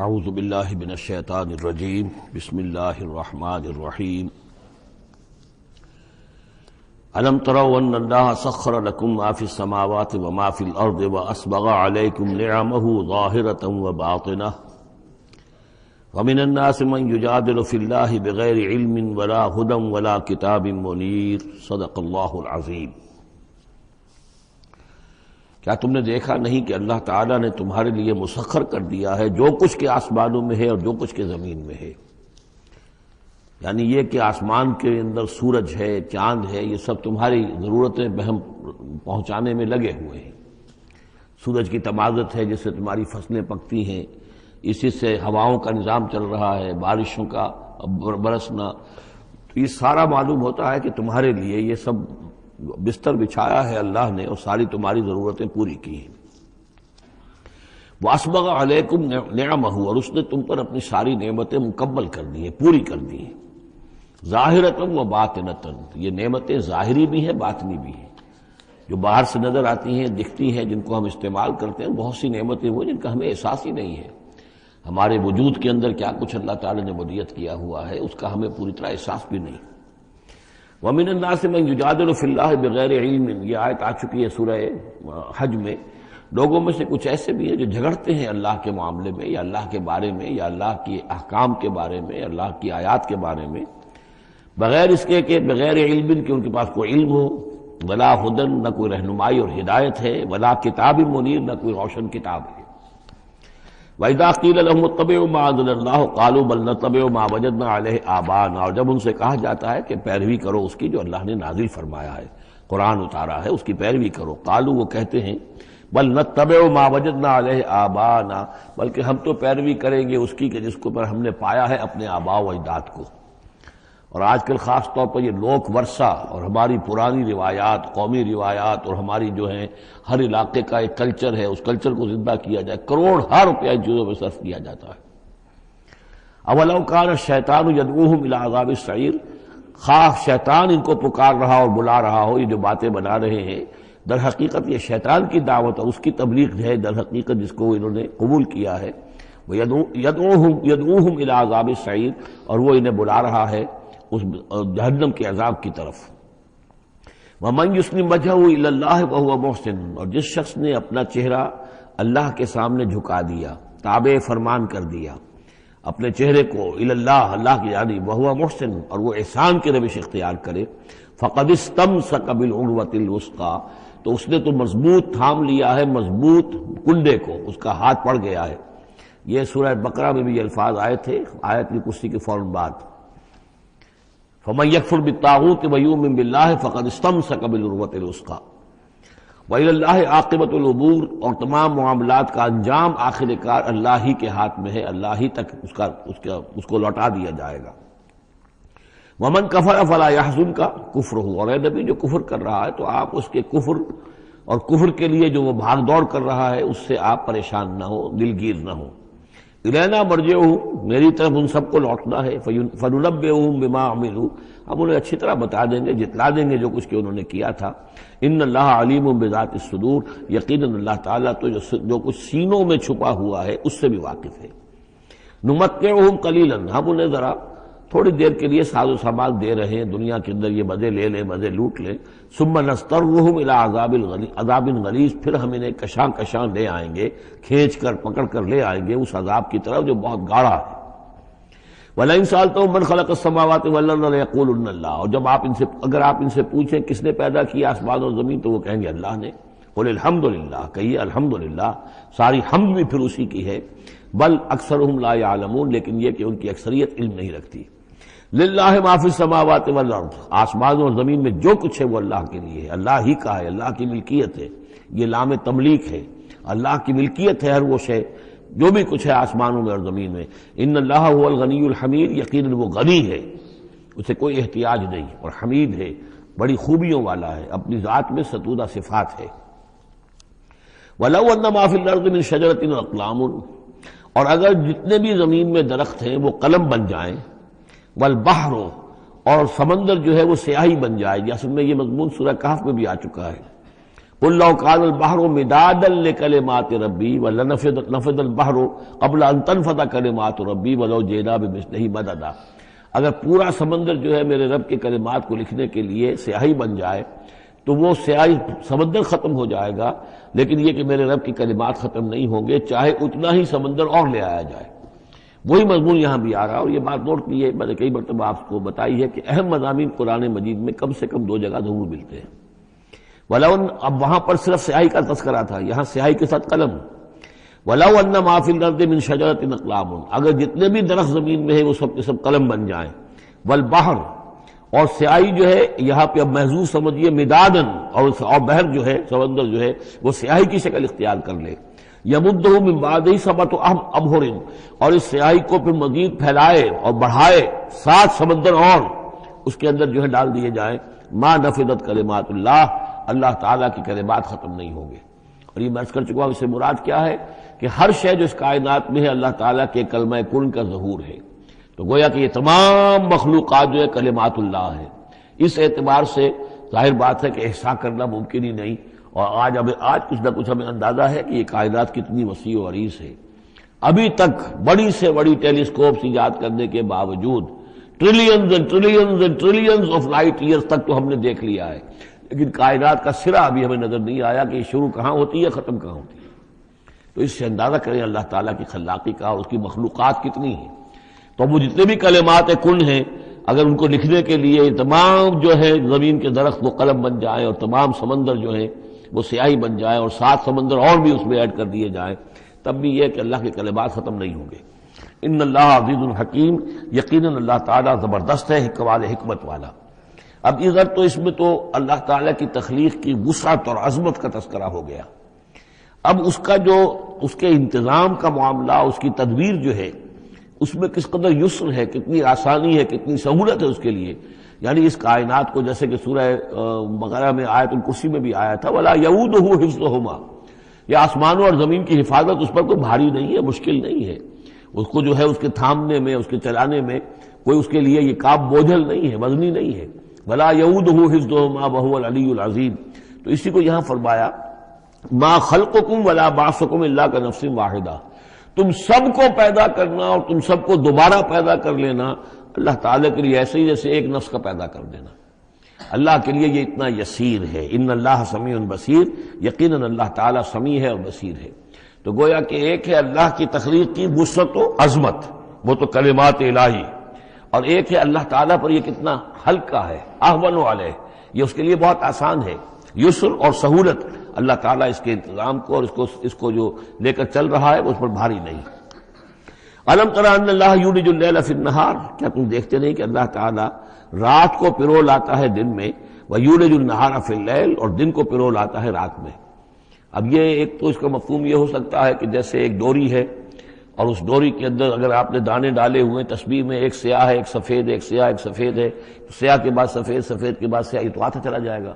اعوذ باللہ من الشیطان الرجیم بسم اللہ الرحمن الرحیم الم تروا ان اللہ سخر لکم ما فی السماوات وما فی الارض واسبغ علیکم نعمہ ظاہرۃ وباطنہ ومن الناس من یجادل فی اللہ بغیر علم ولا ہدی ولا کتاب منیر صدق اللہ العظیم۔ کیا تم نے دیکھا نہیں کہ اللہ تعالیٰ نے تمہارے لیے مسخر کر دیا ہے جو کچھ کے آسمانوں میں ہے اور جو کچھ کے زمین میں ہے؟ یعنی یہ کہ آسمان کے اندر سورج ہے، چاند ہے، یہ سب تمہاری ضرورتیں بہم پہنچانے میں لگے ہوئے ہیں۔ سورج کی تمازت ہے جس سے تمہاری فصلیں پکتی ہیں، اسی سے ہواؤں کا نظام چل رہا ہے، بارشوں کا برسنا، تو یہ سارا معلوم ہوتا ہے کہ تمہارے لیے یہ سب بستر بچھایا ہے اللہ نے اور ساری تمہاری ضرورتیں پوری کی ہیں۔ وَأَسْبَغَ عَلَيْكُمْ نِعَمَهُ، اور اس نے تم پر اپنی ساری نعمتیں مکمل کر دی ہیں، پوری کر دی ہیں۔ ظاہرۃ و باطنۃ، یہ نعمتیں ظاہری بھی ہیں باطنی بھی ہیں، جو باہر سے نظر آتی ہیں دکھتی ہیں، جن کو ہم استعمال کرتے ہیں۔ بہت سی نعمتیں وہ جن کا ہمیں احساس ہی نہیں ہے، ہمارے وجود کے اندر کیا کچھ اللہ تعالی نے ودیعت کیا ہوا ہے اس کا ہمیں پوری طرح احساس بھی نہیں۔ وَمِنَ النَّاسِ مَن يُجَادِلُ فِي اللَّهِ بِغَيْرِ عِلْمٍ، یہ آیت آ چکی ہے سورہ حج میں۔ لوگوں میں سے کچھ ایسے بھی ہیں جو جھگڑتے ہیں اللہ کے معاملے میں یا اللہ کے بارے میں یا اللہ کے احکام کے بارے میں، اللہ کی آیات کے بارے میں، بغیر اس کے کہ بغیر علم کہ ان کے پاس کوئی علم ہو، ولا ہدن، نہ کوئی رہنمائی اور ہدایت ہے، ولا کتاب منیر، نہ کوئی روشن کتاب ہے۔ وَإِذَا قِيلَ لَهُمُ اتَّبِعُوا مَا أَنزَلَ اللَّهُ قَالُوا بَلْ نَتَّبِعُ مَا وَجَدْنَا عَلَيْهِ آبَاءَنَا، اور جب ان سے کہا جاتا ہے کہ پیروی کرو اس کی جو اللہ نے نازل فرمایا ہے، قرآن اتارا ہے، اس کی پیروی کرو، قالوا، وہ کہتے ہیں، بل نتبع ما وجدنا علیہ آباءنا، بلکہ ہم تو پیروی کریں گے اس کی کہ جس کو پر ہم نے پایا ہے اپنے آباء و اجداد کو۔ اور آج کل خاص طور پر یہ لوک ورثہ اور ہماری پرانی روایات، قومی روایات، اور ہماری جو ہیں ہر علاقے کا ایک کلچر ہے، اس کلچر کو زندہ کیا جائے، کروڑ ہر روپیہ ان چیزوں میں صرف کیا جاتا ہے۔ اولو کان الشیطان یدعوہم الی عذاب السعیر، خواہ شیطان ان کو پکار رہا اور بلا رہا ہو، یہ جو باتیں بنا رہے ہیں در حقیقت یہ شیطان کی دعوت اور اس کی تبلیغ ہے در حقیقت، جس کو انہوں نے قبول کیا ہے۔ یدعوہم الی عذاب السعیر، اور وہ انہیں بلا رہا ہے اس جہنم کے عذاب کی طرف۔ وَمَن يُسْلِمْ وَجْهَهُ إِلَى اللَّهِ وَهُوَ مُحْسِنٌ، اور جس شخص نے اپنا چہرہ اللہ کے سامنے جھکا دیا، تابع فرمان کر دیا اپنے چہرے کو الی اللہ، اللہ کی جانب، وَهُوَ مُحْسِنٌ، اور وہ احسان کی روش اختیار کرے، فَقَدِ اسْتَمْسَكَ بِالْعُرْوَةِ الْوُثْقَىٰ، تو اس نے تو مضبوط تھام لیا ہے مضبوط کنڈے کو، اس کا ہاتھ پڑ گیا ہے۔ یہ سورہ بقرہ میں بھی یہ الفاظ آئے تھے آیت الکرسی کے فوراً بعد۔ فَمَن يَكْفُرْ بِالطَّاغُوتِ وَيُؤْمِن بِاللَّهِ فَقَدِ اسْتَمْسَكَ بِالْعُرْوَةِ الْوُثْقَىٰ وَإِلَى اللَّهِ عَاقِبَةُ الْأُمُورِ، اور تمام معاملات کا انجام آخر کار اللہ ہی کے ہاتھ میں ہے، اللہ ہی تک اس کو لوٹا دیا جائے گا۔ وَمَن كَفَرَ فَلَا يَحْزُنكَ كُفْرُهُ، اور اے نبی جو کفر کر رہا ہے تو آپ اس کے کفر اور کفر کے لیے جو وہ بھاگ دوڑ کر رہا ہے اس سے آپ پریشان نہ ہو، دلگیر نہ ہو۔ الینا مرجعہم، میری طرف ان سب کو لوٹنا ہے، فننبئہم بما عملوا، ہم انہیں اچھی طرح بتا دیں گے، جتلا دیں گے جو کچھ کہ انہوں نے کیا تھا۔ ان اللہ علیم بذات الصدور، یقیناً اللہ تعالیٰ تو جو کچھ سینوں میں چھپا ہوا ہے اس سے بھی واقف ہے۔ نمتعہم قلیلا، ہم انہیں ذرا تھوڑی دیر کے لیے ساز و سامان دے رہے ہیں، دنیا کے اندر یہ مزے لے لیں، مزے لوٹ لیں۔ ثم نضطرہم الی عذاب غلیظ، پھر ہم انہیں کشاں کشاں لے آئیں گے، کھینچ کر پکڑ کر لے آئیں گے اس عذاب کی طرف جو بہت گاڑھا ہے۔ وَلَئِن سَأَلْتَهُم مَّن خَلَقَ السَّمَاوَاتِ وَالْأَرْضَ لَيَقُولُنَّ اللَّهُ، اور جب اگر آپ ان سے پوچھیں کس نے پیدا کیا آسمان اور زمین تو وہ کہیں گے اللہ نے۔ قُلِ الْحَمْدُ لِلَّهِ، کہیے الحمدللہ، ساری حمد بھی پھر اسی کی ہے۔ بل اکثرہم لا یعلمون، لیکن یہ کہ ان کی اکثریت علم نہیں رکھتی۔ للہ ما فی السماوات والارض، آسمان اور زمین میں جو کچھ ہے وہ اللہ کے لیے ہے، اللہ ہی کا ہے، اللہ کی ملکیت ہے، یہ لام تملیک ہے، اللہ کی ملکیت ہے ہر وہ شے جو بھی کچھ ہے آسمانوں میں اور زمین میں۔ ان اللہ هو الغنی الحمید، یقیناً وہ غنی ہے، اسے کوئی احتیاج نہیں، اور حمید ہے، بڑی خوبیوں والا ہے، اپنی ذات میں ستودہ صفات ہے۔ وَلَوْ أَنَّ مَا فِي الْأَرْضِ مِنْ شَجَرَةٍ أَقْلَامٌ، اور اگر جتنے بھی زمین میں درخت ہیں وہ قلم بن جائیں، والبحر، اور سمندر جو ہے وہ سیاہی بن جائے، جیسے میں یہ مضمون سورہ کہف میں بھی آ چکا ہے۔ قل لو كان البحر مدادا لكلمات ربي ولنفد البحر قبل ان تنفد كلمات ربي ولو جئنا بمثله مددا، اگر پورا سمندر جو ہے میرے رب کے کلمات کو لکھنے کے لیے سیاہی بن جائے تو وہ سیاہی سمندر ختم ہو جائے گا، لیکن یہ کہ میرے رب کی کلمات ختم نہیں ہوں گے چاہے اتنا ہی سمندر اور لے آیا جائے۔ وہی مضمون یہاں بھی آ رہا ہے، اور یہ بات نوٹ کی ہے، میں نے کئی مرتبہ آپ کو بتائی ہے کہ اہم مضامین قرآن مجید میں کم سے کم 2 جگہ ضرور ملتے ہیں۔ ولو، اب وہاں پر صرف سیاہی کا تذکرہ تھا، یہاں سیاہی کے ساتھ قلم۔ ولو ان ما فی الارض من شجرۃ اقلام، اگر جتنے بھی درخت زمین میں ہیں وہ سب کے سب قلم بن جائیں۔ والبحر، اور سیاہی جو ہے یہاں پہ اب محظوظ سمجھیے مدادن، اور بحر جو ہے سمندر جو ہے وہ سیاہی کی شکل اختیار کر لے۔ یمدہ من بعدہ سبعۃ ابحر، اور اس سیاہی کو پھر مزید پھیلائے اور بڑھائے 7 سمندر اور اس کے اندر جو ہے ڈال دیے جائیں۔ ما نفدت کلمات اللہ، اللہ تعالیٰ کی کلمات ختم نہیں ہوں گے۔ اور یہ میں عرض کر چکا ہوں، اس سے مراد کیا ہے کہ ہر شے جو اس کائنات میں ہے اللہ تعالیٰ کے کلمہ کن کا ظہور ہے، تو گویا کہ یہ تمام مخلوقات جو ہے کلمات اللہ ہے۔ اس اعتبار سے ظاہر بات ہے کہ احصاء کرنا ممکن ہی نہیں، اور آج کچھ نہ کچھ ہمیں اندازہ ہے کہ یہ کائنات کتنی وسیع و عریض ہے۔ ابھی تک بڑی سے بڑی ٹیلیسکوپس ایجاد کرنے کے باوجود trillions and trillions and trillions of light years تک تو ہم نے دیکھ لیا ہے، لیکن کائنات کا سرا ابھی ہمیں نظر نہیں آیا کہ یہ شروع کہاں ہوتی ہے ختم کہاں ہوتی ہے۔ تو اس سے اندازہ کریں اللہ تعالیٰ کی خلاقی کا اور اس کی مخلوقات کتنی ہیں۔ تو وہ جتنے بھی کلمات کن ہیں، اگر ان کو لکھنے کے لیے تمام جو ہے زمین کے درخت وہ قلم بن جائیں اور تمام سمندر جو ہیں وہ سیاہی بن جائیں اور 7 سمندر اور بھی اس میں ایڈ کر دیے جائیں، تب بھی یہ کہ اللہ کے کلمات ختم نہیں ہوں گے۔ ان اللہ عزیز الحکیم، یقیناً اللہ تعالیٰ زبردست ہے، حکمت والا۔ اب ادھر تو اس میں تو اللہ تعالیٰ کی تخلیق کی وسعت اور عظمت کا تذکرہ ہو گیا۔ اب اس کا جو اس کے انتظام کا معاملہ، اس کی تدبیر جو ہے، اس میں کس قدر یسر ہے، کتنی آسانی ہے، کتنی سہولت ہے اس کے لیے۔ یعنی اس کائنات کو، جیسے کہ سورہ بقرہ میں آیت الکرسی میں بھی آیا تھا، وَلَا يَئُودُهُ حِفْظُهُمَا، یہ آسمانوں اور زمین کی حفاظت اس پر کوئی بھاری نہیں ہے، مشکل نہیں ہے۔ اس کو جو ہے اس کے تھامنے میں، اس کے چلانے میں کوئی اس کے لیے یہ کام بوجھل نہیں ہے، وزنی نہیں ہے۔ وَلَا يَئُودُهُ حِفْظُهُمَا وَهُوَ الْعَلِيُّ الْعَظِيمُ، تو اسی کو یہاں فرمایا ما خلقکم ولا بعثکم الا کنفس واحدہ، تم سب کو پیدا کرنا اور تم سب کو دوبارہ پیدا کر لینا اللہ تعالیٰ کے لیے ایسے ہی جیسے ایک نفس کا پیدا کر دینا، اللہ کے لیے یہ اتنا یسیر ہے۔ ان اللہ سمیع بصیر، یقیناً اللہ تعالیٰ سمیع ہے اور بصیر ہے۔ تو گویا کہ ایک ہے اللہ کی تخلیق کی وسعت و عظمت، وہ تو کلمات الہی، اور ایک ہے اللہ تعالیٰ پر یہ کتنا ہلکا ہے، اہون علیہ، یہ اس کے لیے بہت آسان ہے، یسر اور سہولت اللہ تعالیٰ اس کے انتظام کو اور اس کو جو لے کر چل رہا ہے وہ اس پر بھاری نہیں۔ الم تر ان اللہ یولج اللیل فی النہار، کیا تم دیکھتے نہیں کہ اللہ تعالیٰ رات کو پرو لاتا ہے دن میں، ویولج النہار فی اللیل، اور دن کو پرو لاتا ہے رات میں۔ اب یہ ایک تو اس کا مفہوم یہ ہو سکتا ہے کہ جیسے ایک ڈوری ہے اور اس ڈوری کے اندر اگر آپ نے دانے ڈالے ہوئے تسبیح میں، ایک سیاہ ہے ایک سفید ہے، ایک سیاہ ایک سفید ہے، سیاہ کے بعد سفید، سفید کے بعد سیاہ، یہ تو آتا چلا جائے گا۔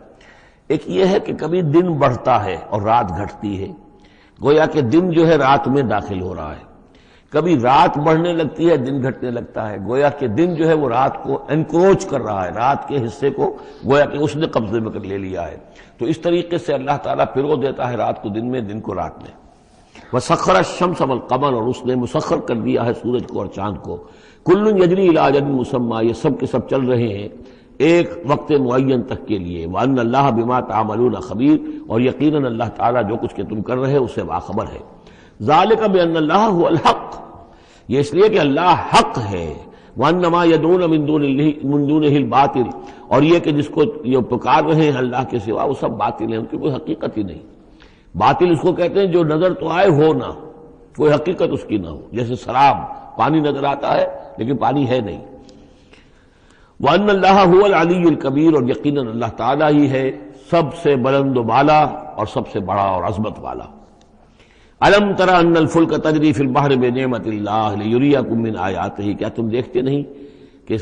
ایک یہ ہے کہ کبھی دن بڑھتا ہے اور رات گھٹتی ہے، گویا کہ دن جو ہے رات میں داخل ہو رہا ہے، کبھی رات بڑھنے لگتی ہے دن گھٹنے لگتا ہے، گویا کہ دن جو ہے وہ رات کو انکروچ کر رہا ہے، رات کے حصے کو گویا کہ اس نے قبضے میں کر لے لیا ہے۔ تو اس طریقے سے اللہ تعالیٰ پھرو دیتا ہے رات کو دن میں، دن کو رات میں۔ وَسَخَّرَ الشَّمْسَ وَالْقَمَرَ، اور اس نے مسخر کر دیا ہے سورج کو اور چاند کو، كُلٌّ يَجْرِي إِلَىٰ أَجَلٍ مُّسَمًّى، یہ سب کے سب چل رہے ہیں ایک وقت معین تک کے لیے۔ وَأَنَّ اللَّهَ بِمَا تَعْمَلُونَ خَبِيرٌ، اور یقیناً اللہ تعالیٰ جو کچھ کہ تم کر رہے اس سے باخبر ہے۔ ذَلِكَ بِأَنَّ اللَّهَ هُوَ الْحَقُّ، یہ اس لیے کہ اللہ حق ہے۔ وَأَنَّ مَا يَدْعُونَ مِن دُونِهِ الْبَاطِلُ، اور یہ کہ جس کو یہ پکار رہے ہیں اللہ کے سوا وہ سب باطل ہیں، ان کی کوئی حقیقت ہی نہیں۔ باطل اس کو کہتے ہیں جو نظر تو آئے ہو نہ، کوئی حقیقت اس کی نہ ہو، جیسے شراب، پانی نظر آتا ہے لیکن پانی ہے نہیں۔ وَأَنَّ اللَّهَ هُوَ الْعَلِيُّ الْكَبِيرُ، اور یقیناً اللہ تعالیٰ ہی ہے سب سے بلند و بالا اور سب سے بڑا اور عظمت والا۔ أَلَمْ تَرَ أَنَّ الْفُلْكَ تَجْرِي فِي الْبَحْرِ بِنِعْمَتِ اللَّهِ لِيُرِيَكُم مِّنْ آيَاتِهِ، کیا تم دیکھتے نہیں کہ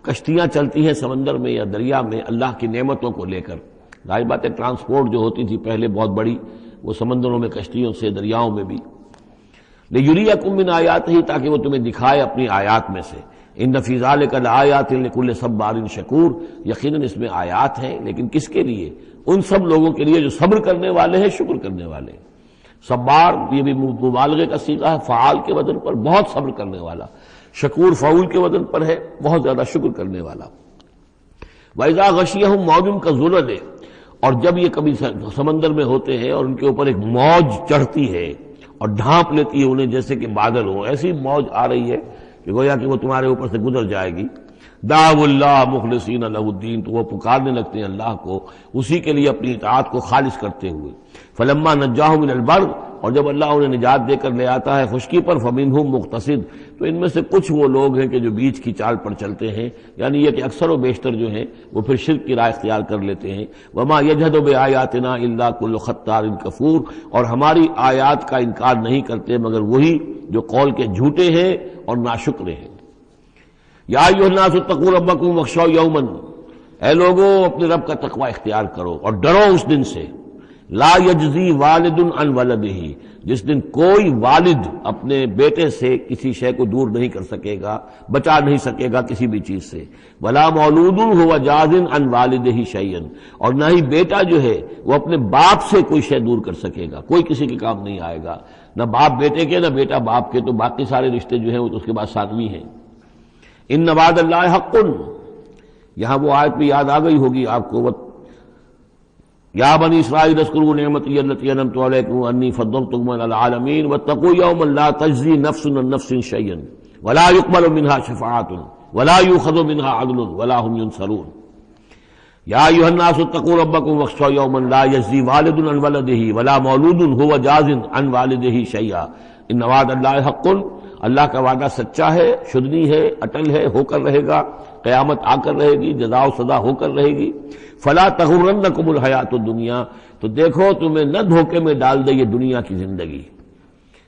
کشتیاں چلتی ہیں سمندر میں یا دریا میں اللہ کی نعمتوں کو لے کر؟ ظاہر بات ہے ٹرانسپورٹ جو ہوتی تھی پہلے بہت بڑی، وہ سمندروں میں کشتیوں سے، دریاؤں میں بھی۔ لِيُرِيَكُم مِّنْ آيَاتِهِ، تاکہ وہ تمہیں دکھائے اپنی آیات میں سے۔ ان فی ذلک لآیات لکل صبار شکور، یقیناً اس میں آیات ہیں، لیکن کس کے لیے؟ ان سب لوگوں کے لیے جو صبر کرنے والے ہیں، شکر کرنے والے ہیں۔ صبار یہ بھی مبالغے کا صیغہ ہے، فعال کے وزن پر، بہت صبر کرنے والا۔ شکور فعول کے وزن پر ہے، بہت زیادہ شکر کرنے والا۔ وَإِذَا غَشِيَهُم مَّوْجٌ كَالظُّلَلِ، اور جب یہ کبھی سمندر میں ہوتے ہیں اور ان کے اوپر ایک موج چڑھتی ہے اور ڈھانپ لیتی ہے انہیں جیسے کہ بادل ہو، ایسی موج آ رہی ہے کہ گویا کہ وہ تمہارے اوپر سے گزر جائے گی۔ دعوا اللہ مخلصین لہ الدین، تو وہ پکارنے لگتے ہیں اللہ کو اسی کے لیے اپنی اطاعت کو خالص کرتے ہوئے۔ فلما نجاہم من البر، اور جب اللہ انہیں نجات دے کر لے آتا ہے خشکی پر، فمنہم مقتصد، تو ان میں سے کچھ وہ لوگ ہیں کہ جو بیچ کی چال پر چلتے ہیں، یعنی یہ کہ اکثر و بیشتر جو ہیں وہ پھر شرک کی راہ اختیار کر لیتے ہیں۔ وما یجحد بآیاتنا الا کل ختار کفور، اور ہماری آیات کا انکار نہیں کرتے مگر وہی جو قول کے جھوٹے ہیں اور ناشکرے ہیں۔ یا ایھا الناس اتقوا ربکم واخشوا یوما، اے لوگو اپنے رب کا تقوی اختیار کرو اور ڈرو اس دن سے، لا یجزی والد عن ولدہ، جس دن کوئی والد اپنے بیٹے سے کسی شے کو دور نہیں کر سکے گا، بچا نہیں سکے گا کسی بھی چیز سے، ولا مولود هو جاز عن والدہ شیئا، اور نہ ہی بیٹا جو ہے وہ اپنے باپ سے کوئی شے دور کر سکے گا، کوئی کسی کے کام نہیں آئے گا، نہ باپ بیٹے کے نہ بیٹا باپ کے، تو باقی سارے رشتے جو ہیں وہ تو اس کے بعد ثانوی ہیں۔ ان وعد اللہ حق، یہاں وہ آیت بھی یاد آ گئی ہوگی آپ کو، یا بنی اسرائیل اذکروا نعمتی التی انعمت علیکم انی فضلتکم علی العالمین واتقوا یوما لا تجزی نفس عن نفس شیئا ولا یقبل منها شفاعۃ ولا یؤخذ منها عدل ولا هم ينصرون۔ یا ایھا الناس اتقوا ربکم واخشوا یوما لا یجزی والد عن ولدہ ولا مولود هو جاز عن والدہ شیئا ان وعد اللہ حق، اللہ کا وعدہ سچا ہے، شدنی ہے، اٹل ہے، ہو کر رہے گا، قیامت آ کر رہے گی، جزا و سزا ہو کر رہے گی۔ فلا تغرنکم الحیات الدنیا، تو دیکھو تمہیں نہ دھوکے میں ڈال دے یہ دنیا کی زندگی،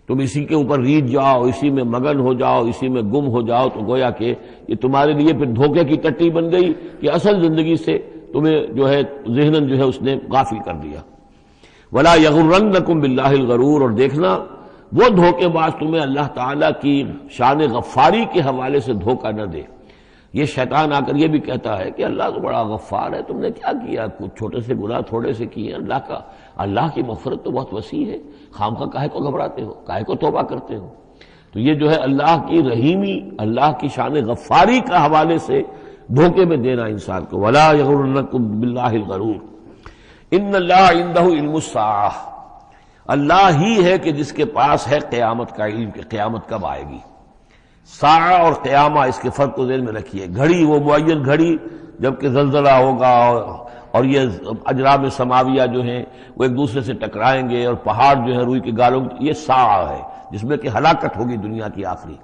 تم اسی کے اوپر ریجھ جاؤ، اسی میں مگن ہو جاؤ، اسی میں گم ہو جاؤ، تو گویا کہ یہ تمہارے لیے پھر دھوکے کی ٹٹی بن گئی کہ اصل زندگی سے تمہیں جو ہے ذہناً جو ہے اس نے غافل کر دیا۔ ولا یغرنکم باللہ الغرور، اور دیکھنا وہ دھوکے باز تمہیں اللہ تعالیٰ کی شان غفاری کے حوالے سے دھوکہ نہ دے۔ یہ شیطان آ کر یہ بھی کہتا ہے کہ اللہ تو بڑا غفار ہے، تم نے کیا کیا، کچھ چھوٹے سے گناہ تھوڑے سے کیے، اللہ کی مغفرت تو بہت وسیع ہے، خامخواہ کاہے کو گھبراتے ہو، کاہے کو توبہ کرتے ہو۔ تو یہ جو ہے اللہ کی رحیمی، اللہ کی شان غفاری کا حوالے سے دھوکے میں دینا انسان کو۔ ولا یغرنکم باللہ الغرور ان اللہ عندہ علم الساعہ، اللہ ہی ہے کہ جس کے پاس ہے قیامت کا علم کہ قیامت کب آئے گی۔ ساعہ اور قیامہ، اس کے فرق کو ذہن میں رکھیے۔ گھڑی وہ معین گھڑی جبکہ زلزلہ ہوگا اور یہ اجرام سماویہ جو ہیں وہ ایک دوسرے سے ٹکرائیں گے اور پہاڑ جو ہے روئی کے گالوں، یہ ساعہ ہے جس میں کہ ہلاکت ہوگی دنیا کی آخری۔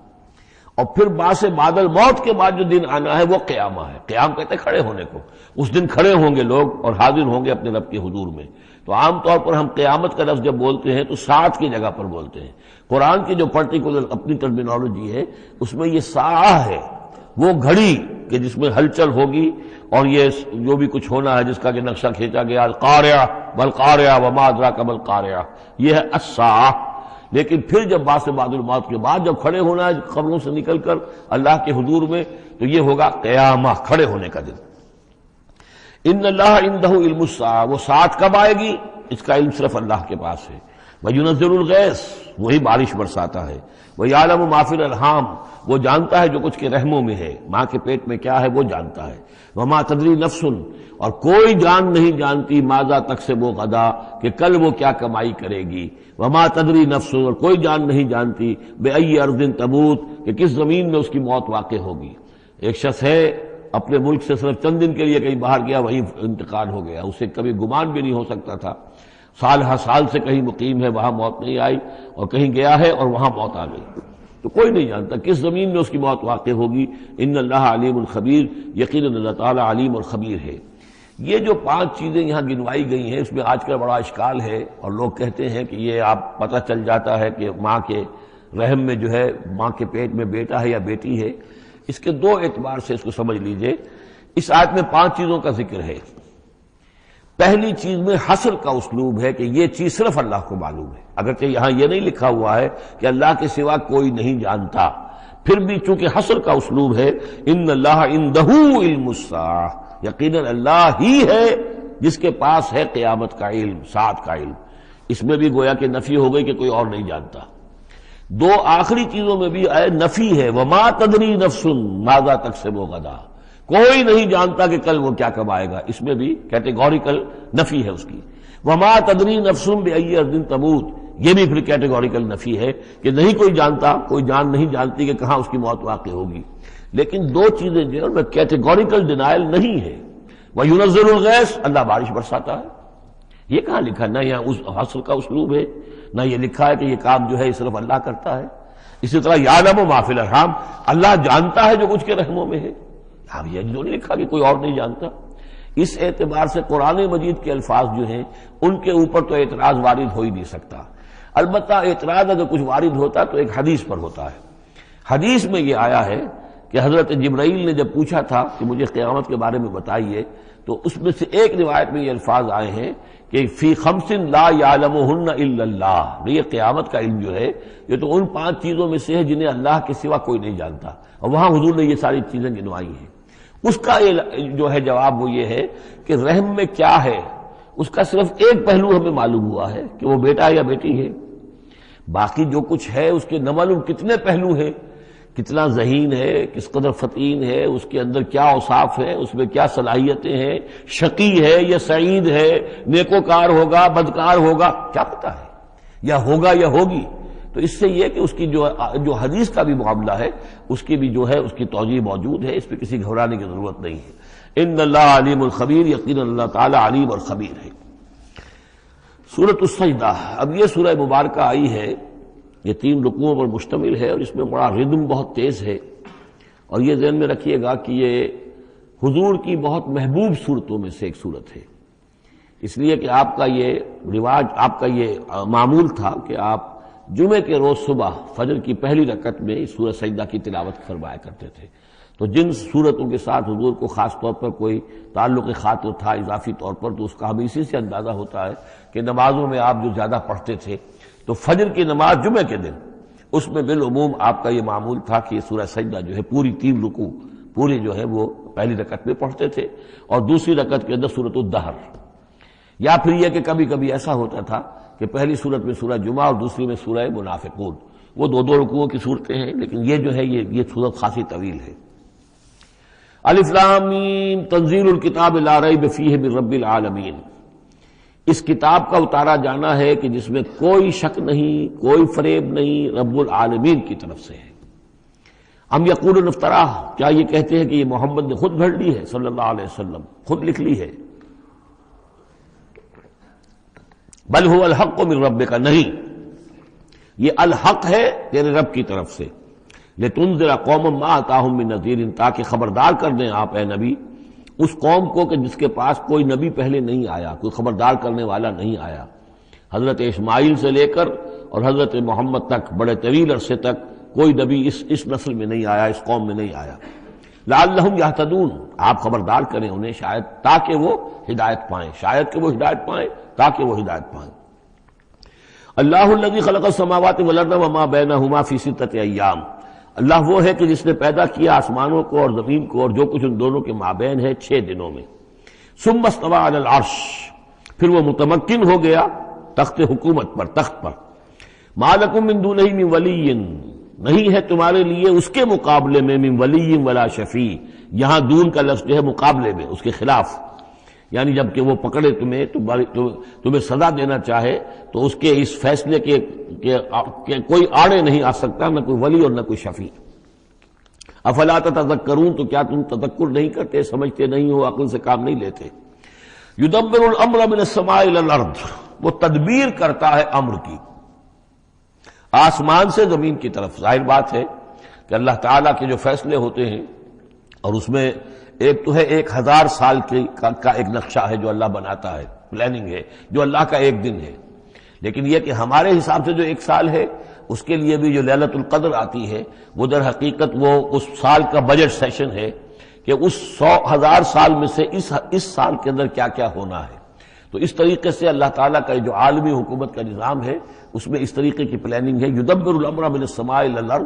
اور پھر باعث بادل موت کے بعد جو دن آنا ہے وہ قیامہ ہے۔ قیام کہتے ہیں کھڑے ہونے کو، اس دن کھڑے ہوں گے لوگ اور حاضر ہوں گے اپنے رب کے حضور میں۔ تو عام طور پر ہم قیامت کا لفظ جب بولتے ہیں تو ساعت کی جگہ پر بولتے ہیں۔ قرآن کی جو پرٹیکولر اپنی ٹرمینالوجی ہے اس میں یہ ساعہ ہے، وہ گھڑی کہ جس میں ہلچل ہوگی اور یہ جو بھی کچھ ہونا ہے جس کا کہ نقشہ کھینچا گیا، القاریہ والقاریہ وما ادراک ما القاریہ، یہ ہے الساعہ۔ لیکن پھر جب باعث بعد الموت کے بعد جب کھڑے ہونا ہے قبروں سے نکل کر اللہ کے حضور میں، تو یہ ہوگا قیامہ، کھڑے ہونے کا دن۔ ان اللہ عندہ علم الساعہ، وہ ساعت کب آئے گی اس کا علم صرف اللہ کے پاس ہے۔ وَيُنَزِّلُ الْغَيْثَ، وہی بارش برساتا ہے۔ وَيَعْلَمُ مَا فِي الْأَرْحَامِ، وہ جانتا ہے جو کچھ کے رحموں میں ہے، ماں کے پیٹ میں کیا ہے وہ جانتا ہے۔ وَمَا تَدْرِي نَفْسٌ، اور کوئی جان نہیں جانتی ماذا تکسب غدا، کہ کل وہ کیا کمائی کرے گی۔ وَمَا تَدْرِي نَفْسٌ، اور کوئی جان نہیں جانتی بِأَيِّ أَرْضٍ تَمُوتُ، کہ کس زمین میں اس کی موت واقع ہوگی۔ ایک شخص ہے اپنے ملک سے صرف چند دن کے لیے کہیں باہر گیا، وہیں انتقال ہو گیا، اسے کبھی گمان بھی نہیں ہو سکتا تھا۔ سال ہر سال سے کہیں مقیم ہے، وہاں موت نہیں آئی، اور کہیں گیا ہے اور وہاں موت آ گئی۔ تو کوئی نہیں جانتا کس زمین میں اس کی موت واقع ہوگی۔ ان اللہ علیم الخبیر، یقیناً اللہ تعالیٰ علیم اور خبیر ہے۔ یہ جو 5 چیزیں یہاں گنوائی گئی ہیں اس میں آج کل بڑا اشکال ہے، اور لوگ کہتے ہیں کہ یہ آپ پتہ چل جاتا ہے کہ ماں کے رحم میں جو ہے، ماں کے پیٹ میں بیٹا ہے یا بیٹی ہے۔ اس کے 2 اعتبار سے اس کو سمجھ لیجئے۔ اس آیت میں 5 چیزوں کا ذکر ہے۔ پہلی چیز میں حصر کا اسلوب ہے کہ یہ چیز صرف اللہ کو معلوم ہے، اگرچہ یہاں یہ نہیں لکھا ہوا ہے کہ اللہ کے سوا کوئی نہیں جانتا۔ پھر بھی چونکہ حصر کا اسلوب ہے، ان اللہ عندہ علم الساعہ، یقیناً اللہ ہی ہے جس کے پاس ہے قیامت کا علم، ساعت کا علم۔ اس میں بھی گویا کہ نفی ہو گئی کہ کوئی اور نہیں جانتا۔ دو آخری چیزوں میں بھی نفی ہے، وما تدری نفس ماذا تکسب غدا، کوئی نہیں جانتا کہ کل وہ کیا کمائے گا، اس میں بھی کیٹیگوریکل نفی ہے اس کی۔ وما تدری نفس بأی ارض تموت، یہ بھی پھر کیٹیگوریکل نفی ہے کہ نہیں کوئی جانتا، کوئی جان نہیں جانتی کہ کہاں اس کی موت واقع ہوگی۔ لیکن دو چیزیں جو ہے کیٹیگوریکل ڈینائل نہیں ہے۔ وَيُنَزِّلُ الْغَيْثَ، اللہ بارش برساتا ہے، یہ کہاں لکھا؟ نہ یہاں اس حصر کا اسلوب ہے، نہ یہ لکھا ہے کہ یہ کام جو ہے صرف اللہ کرتا ہے۔ اسی طرح یعلم ما فی الارحام، اللہ جانتا ہے جو کچھ کے رحموں میں ہے، اب یہ جو نہیں لکھا کہ کوئی اور نہیں جانتا۔ اس اعتبار سے قرآن مجید کے الفاظ جو ہیں ان کے اوپر تو اعتراض وارد ہو ہی نہیں سکتا۔ البتہ اعتراض اگر کچھ وارد ہوتا تو ایک حدیث پر ہوتا ہے۔ حدیث میں یہ آیا ہے کہ حضرت جبرائیل نے جب پوچھا تھا کہ مجھے قیامت کے بارے میں بتائیے، تو اس میں سے ایک روایت میں یہ الفاظ آئے ہیں کہ فی خمس لا یعلمہن الا اللہ، یہ قیامت کا علم جو ہے یہ تو ان 5 چیزوں میں سے ہے جنہیں اللہ کے سوا کوئی نہیں جانتا، اور وہاں حضور نے یہ ساری چیزیں گنوائی ہیں۔ اس کا جو ہے جواب وہ یہ ہے کہ رحم میں کیا ہے اس کا صرف ایک پہلو ہمیں معلوم ہوا ہے کہ وہ بیٹا یا بیٹی ہے، باقی جو کچھ ہے اس کے نہ معلوم کتنے پہلو ہیں، کتنا ذہین ہے، کس قدر فطین ہے، اس کے اندر کیا اوصاف ہے، اس میں کیا صلاحیتیں ہیں، شقی ہے یا سعید ہے، نیکوکار ہوگا بدکار ہوگا، کیا پتہ ہے، یا ہوگا یا ہوگی۔ تو اس سے یہ کہ اس کی جو حدیث کا بھی معاملہ ہے اس کی بھی جو ہے اس کی توجیہ موجود ہے، اس پہ کسی گھبرانے کی ضرورت نہیں ہے۔ ان اللہ علیم الخبیر، یقینا اللہ تعالی علیم اور خبیر ہے۔ سورۃ السجدہ، اب یہ سورہ مبارکہ آئی ہے، یہ 3 رکوعوں پر مشتمل ہے اور اس میں بڑا ردم بہت تیز ہے، اور یہ ذہن میں رکھیے گا کہ یہ حضور کی بہت محبوب صورتوں میں سے ایک صورت ہے، اس لیے کہ آپ کا یہ رواج، آپ کا یہ معمول تھا کہ آپ جمعے کے روز صبح فجر کی پہلی رکعت میں اس سورہ سجدہ کی تلاوت فرمایا کرتے تھے۔ تو جن صورتوں کے ساتھ حضور کو خاص طور پر کوئی تعلق خاطر تھا اضافی طور پر، تو اس کا ہمیں اسی سے اندازہ ہوتا ہے کہ نمازوں میں آپ جو زیادہ پڑھتے تھے، تو فجر کی نماز جمعے کے دن اس میں بالعموم آپ کا یہ معمول تھا کہ یہ سورہ سجدہ جو ہے پوری 3 رکوع پوری جو ہے وہ پہلی رکعت میں پڑھتے تھے، اور دوسری رکعت کے اندر سورۃ الدہر، یا پھر یہ کہ کبھی کبھی ایسا ہوتا تھا کہ پہلی صورت میں سورہ جمعہ اور دوسری میں سورہ منافقون، وہ 2 رکوعوں کی صورتیں ہیں، لیکن یہ جو ہے یہ صورت خاصی طویل ہے۔ الف لام میم تنزیل الکتاب لا ریب فیہ من رب العالمین، اس کتاب کا اتارا جانا ہے کہ جس میں کوئی شک نہیں، کوئی فریب نہیں، رب العالمین کی طرف سے ہے۔ ام یقولون افتراہ، کیا یہ کہتے ہیں کہ یہ محمد نے خود گھڑ لی ہے صلی اللہ علیہ وسلم، خود لکھ لی ہے؟ بل هو الحق من ربک، نہیں، یہ الحق ہے تیرے رب کی طرف سے۔ لتنذر قوما ما اتاهم من نذیر، تاکہ خبردار کر دیں آپ اے نبی اس قوم کو کہ جس کے پاس کوئی نبی پہلے نہیں آیا، کوئی خبردار کرنے والا نہیں آیا۔ حضرت اسماعیل سے لے کر اور حضرت محمد تک بڑے طویل عرصے تک کوئی نبی اس نسل میں نہیں آیا، اس قوم میں نہیں آیا۔ لعلہم یہتدون، آپ خبردار کریں انہیں شاید تاکہ وہ ہدایت پائیں، شاید کہ وہ ہدایت پائیں تاکہ وہ ہدایت پائیں۔ اللہ الذی خلق السماوات والارض وما بینہما فی 6 ایام، اللہ وہ ہے کہ جس نے پیدا کیا آسمانوں کو اور زمین کو اور جو کچھ ان دونوں کے مابین ہے 6 دنوں میں۔ ثم استوى علی العرش، پھر وہ متمکن ہو گیا تخت حکومت پر، تخت پر۔ ما لکم من دونہ من ولی، نہیں ہے تمہارے لیے اس کے مقابلے میں من ولی ولا شفیع، یہاں دون کا لفظ جو ہے مقابلے میں، اس کے خلاف، یعنی جب کہ وہ پکڑے تمہیں سزا دینا چاہے تو اس کے اس فیصلے کے کوئی آڑے نہیں آ سکتا، نہ کوئی ولی اور نہ کوئی شفیع۔ افلا تتذکرون، تو کیا تم تذکر نہیں کرتے، سمجھتے نہیں ہو، عقل سے کام نہیں لیتے۔ یدبر الامر من السماء الى الارض، وہ تدبیر کرتا ہے امر کی آسمان سے زمین کی طرف۔ ظاہر بات ہے کہ اللہ تعالیٰ کے جو فیصلے ہوتے ہیں، اور اس میں ایک تو ہے 1000 سال کا ایک نقشہ ہے جو اللہ بناتا ہے، پلاننگ ہے، جو اللہ کا ایک دن ہے، لیکن یہ کہ ہمارے حساب سے جو 1 سال ہے اس کے لیے بھی جو لیلۃ القدر آتی ہے وہ در حقیقت وہ اس سال کا بجٹ سیشن ہے کہ اس 100,000 سال میں سے اس سال کے اندر کیا کیا ہونا ہے۔ تو تو اس طریقے سے اللہ تعالیٰ کا جو عالمی حکومت کا نظام ہے اس میں اس طریقے کی پلاننگ ہے. یدبر الامر من السماء الی الارض،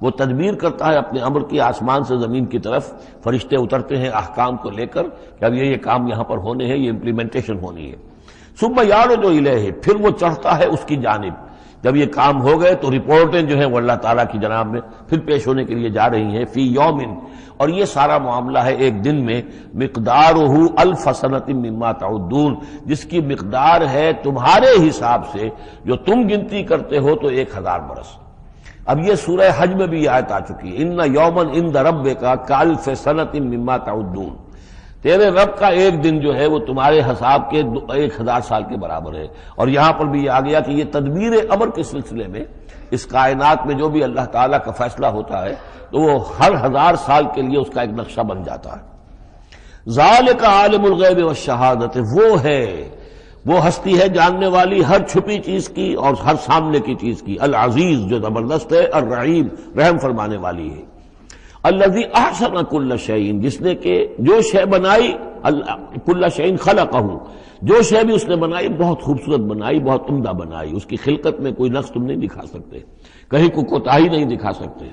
وہ تدبیر کرتا ہے اپنے امر کی آسمان سے زمین کی طرف. فرشتے اترتے ہیں احکام کو لے کر کہ اب یہ کام یہاں پر ہونے ہیں، یہ امپلیمنٹیشن ہونی ہے. ثم یعرج الیہ، پھر وہ چڑھتا ہے اس کی جانب. جب یہ کام ہو گئے تو رپورٹیں جو ہیں وہ اللہ تعالیٰ کی جناب میں پھر پیش ہونے کے لیے جا رہی ہیں. فی یومن، اور یہ سارا معاملہ ہے ایک دن میں. مقدارہ الف سنۃ مما تعدون، جس کی مقدار ہے تمہارے حساب سے جو تم گنتی کرتے ہو تو 1000 برس. اب یہ سورہ حج میں بھی یہ آیت آ چکی ہے، ان یومن عند ربک کالف سنۃ مما تعدون. تیرے رب کا ایک دن جو ہے وہ تمہارے حساب کے 1000 سال کے برابر ہے. اور یہاں پر بھی یہ آ گیا کہ یہ تدبیر امر کے سلسلے میں اس کائنات میں جو بھی اللہ تعالیٰ کا فیصلہ ہوتا ہے تو وہ ہر 1000 سال کے لیے اس کا ایک نقشہ بن جاتا ہے. ذالک عالم الغیب والشہادۃ، وہ ہستی ہے جاننے والی ہر چھپی چیز کی اور ہر سامنے کی چیز کی. العزیز، جو زبردست ہے، الرحیم، رحم فرمانے والی ہے. الذی احسن کل شیء، جس نے کہ جو شے بنائی، کل شیء خلقہ، جو شے بھی اس نے بنائی بہت خوبصورت بنائی، بہت عمدہ بنائی. اس کی خلقت میں کوئی نقص تم نہیں دکھا سکتے، کہیں کوئی کوتاہی نہیں دکھا سکتے.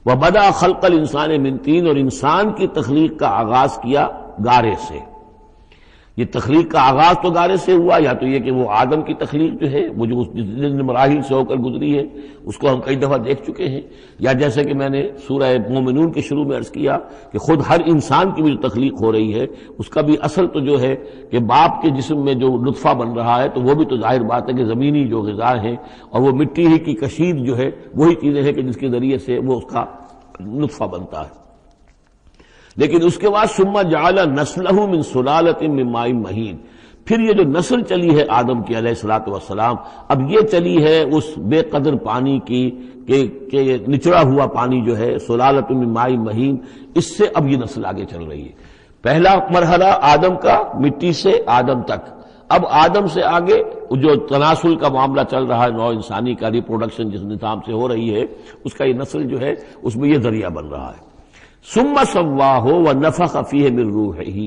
وبدأ خلق الانسان من طین، اور انسان کی تخلیق کا آغاز کیا گارے سے. یہ تخلیق کا آغاز تو گارے سے ہوا، یا تو یہ کہ وہ آدم کی تخلیق جو ہے وہ جو جن مراحل سے ہو کر گزری ہے اس کو ہم کئی دفعہ دیکھ چکے ہیں، یا جیسے کہ میں نے سورہ مومنون کے شروع میں عرض کیا کہ خود ہر انسان کی بھی جو تخلیق ہو رہی ہے اس کا بھی اصل تو جو ہے کہ باپ کے جسم میں جو نطفہ بن رہا ہے تو وہ بھی تو ظاہر بات ہے کہ زمینی جو غذا ہے اور وہ مٹی ہی کی کشید جو ہے وہی چیزیں ہیں کہ جس کے ذریعے سے وہ اس کا نطفہ بنتا ہے. لیکن اس کے بعد ثم جعل نسلہ من سلالۃ من ماء مہین، پھر یہ جو نسل چلی ہے آدم کی علیہ الصلوۃ والسلام، اب یہ چلی ہے اس بے قدر پانی کی کہ نچڑا ہوا پانی جو ہے سلالۃ من ماء مہین، اس سے اب یہ نسل آگے چل رہی ہے. پہلا مرحلہ آدم کا مٹی سے آدم تک، اب آدم سے آگے جو تناسل کا معاملہ چل رہا ہے نوع انسانی کا، ریپروڈکشن جس نظام سے ہو رہی ہے اس کا یہ نسل جو ہے اس میں یہ ذریعہ بن رہا ہے. ثم سواہ ونفخ فیہ من روحہ،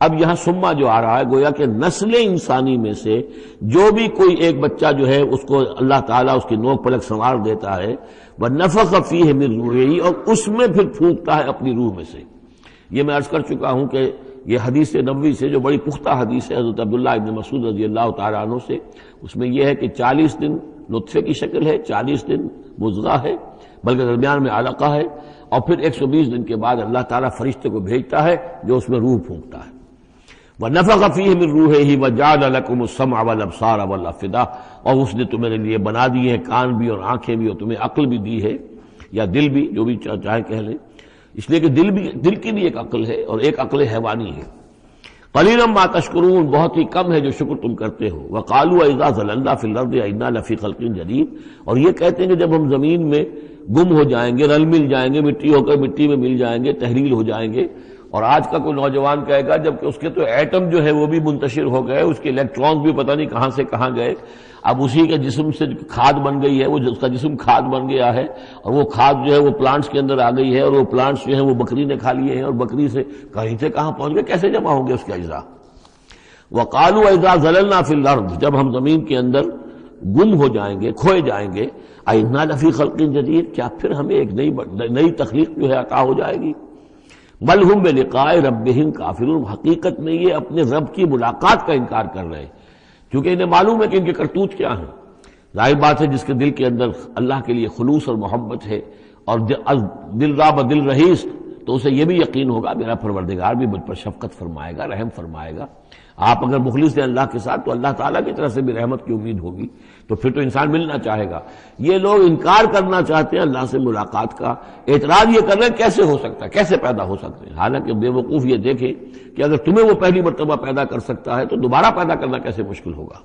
اب یہاں سما جو آ رہا ہے گویا کہ نسل انسانی میں سے جو بھی کوئی ایک بچہ جو ہے اس کو اللہ تعالیٰ اس کی نوک پلک سنوار دیتا ہے، ونفخ فیہ من روحہ، اور اس میں پھر پھونکتا ہے اپنی روح میں سے. یہ میں عرض کر چکا ہوں کہ یہ حدیث نبوی سے جو بڑی پختہ حدیث ہے حضرت عبداللہ ابن مسعود رضی اللہ تعالیٰ عنہ سے، اس میں یہ ہے کہ 40 دن نطفے کی شکل ہے، 40 دن مضغہ ہے، بلکہ درمیان میں علقہ ہے، اور پھر 120 دن کے بعد اللہ تعالیٰ فرشتے کو بھیجتا ہے جو اس میں روح پھونکتا ہے. وَنَفَخَ فِيهِ مِن رُوحِهِ وَجَعَلَ لَكُمُ السَّمْعَ وَالْأَبْصَارَ وَالْأَفْئِدَةَ، اور اس نے تمہارے لیے بنا دیے ہیں کان بھی اور آنکھیں بھی، اور تمہیں عقل بھی دی ہے یا دل بھی، جو بھی چاہے کہہ لیں، اس لیے کہ دل کی بھی ایک عقل ہے اور ایک عقل حیوانی ہے. قَلِيلًا مَا تَشْكُرُونَ، بہت ہی کم ہے جو شکر تم کرتے ہو. وَقَالُوا إِذَا ضَلَلْنَا فِي الْأَرْضِ أَإِنَّا لَفِي خَلْقٍ جَدِيدٍ، اور یہ کہتے ہیں کہ جب ہم زمین میں گم ہو جائیں گے، رل مل جائیں گے، مٹی ہو کر مٹی میں مل جائیں گے، تحلیل ہو جائیں گے. اور آج کا کوئی نوجوان کہے گا جبکہ اس کے تو ایٹم جو ہے وہ بھی منتشر ہو گئے، اس کے الیکٹرانز بھی پتہ نہیں کہاں سے کہاں گئے، اب اسی کے جسم سے کھاد بن گئی ہے، وہ اس کا جسم کھاد بن گیا ہے، اور وہ کھاد جو ہے وہ پلانٹس کے اندر آ گئی ہے، اور وہ پلانٹس جو ہیں وہ بکری نے کھا لیے ہیں، اور بکری سے کہیں سے کہاں پہنچ گئے، کیسے جمع ہوں گے اس کے اجزاء. وَقَالُوا إِذَا ضَلَلْنَا فِي الْأَرْضِ، جب ہم زمین کے اندر گم ہو جائیں گے، کھوئے جائیں گے، أَإِنَّا لَفِي خَلْقٍ جَدِيدٍ، کیا پھر ہمیں ایک نئی تخلیق جو ہے عطا ہو جائے گی. بل ہم بلقاء ربہم کافرون، حقیقت میں یہ اپنے رب کی ملاقات کا انکار کر رہے ہیں، کیونکہ انہیں معلوم ہے کہ ان کے کرتوت کیا ہیں. ظاہر بات ہے جس کے دل کے اندر اللہ کے لیے خلوص اور محبت ہے اور دل را بدل رہیس، تو اسے یہ بھی یقین ہوگا میرا پروردگار بھی مجھ پر شفقت فرمائے گا، رحم فرمائے گا. آپ اگر مخلص ہیں اللہ کے ساتھ تو اللہ تعالیٰ کی طرف سے بھی رحمت کی امید ہوگی، تو پھر تو انسان ملنا چاہے گا. یہ لوگ انکار کرنا چاہتے ہیں اللہ سے ملاقات کا، اعتراض یہ کر رہے ہیں کیسے ہو سکتا ہے، کیسے پیدا ہو سکتے ہیں. حالانکہ بے وقوف یہ دیکھیں کہ اگر تمہیں وہ پہلی مرتبہ پیدا کر سکتا ہے تو دوبارہ پیدا کرنا کیسے مشکل ہوگا.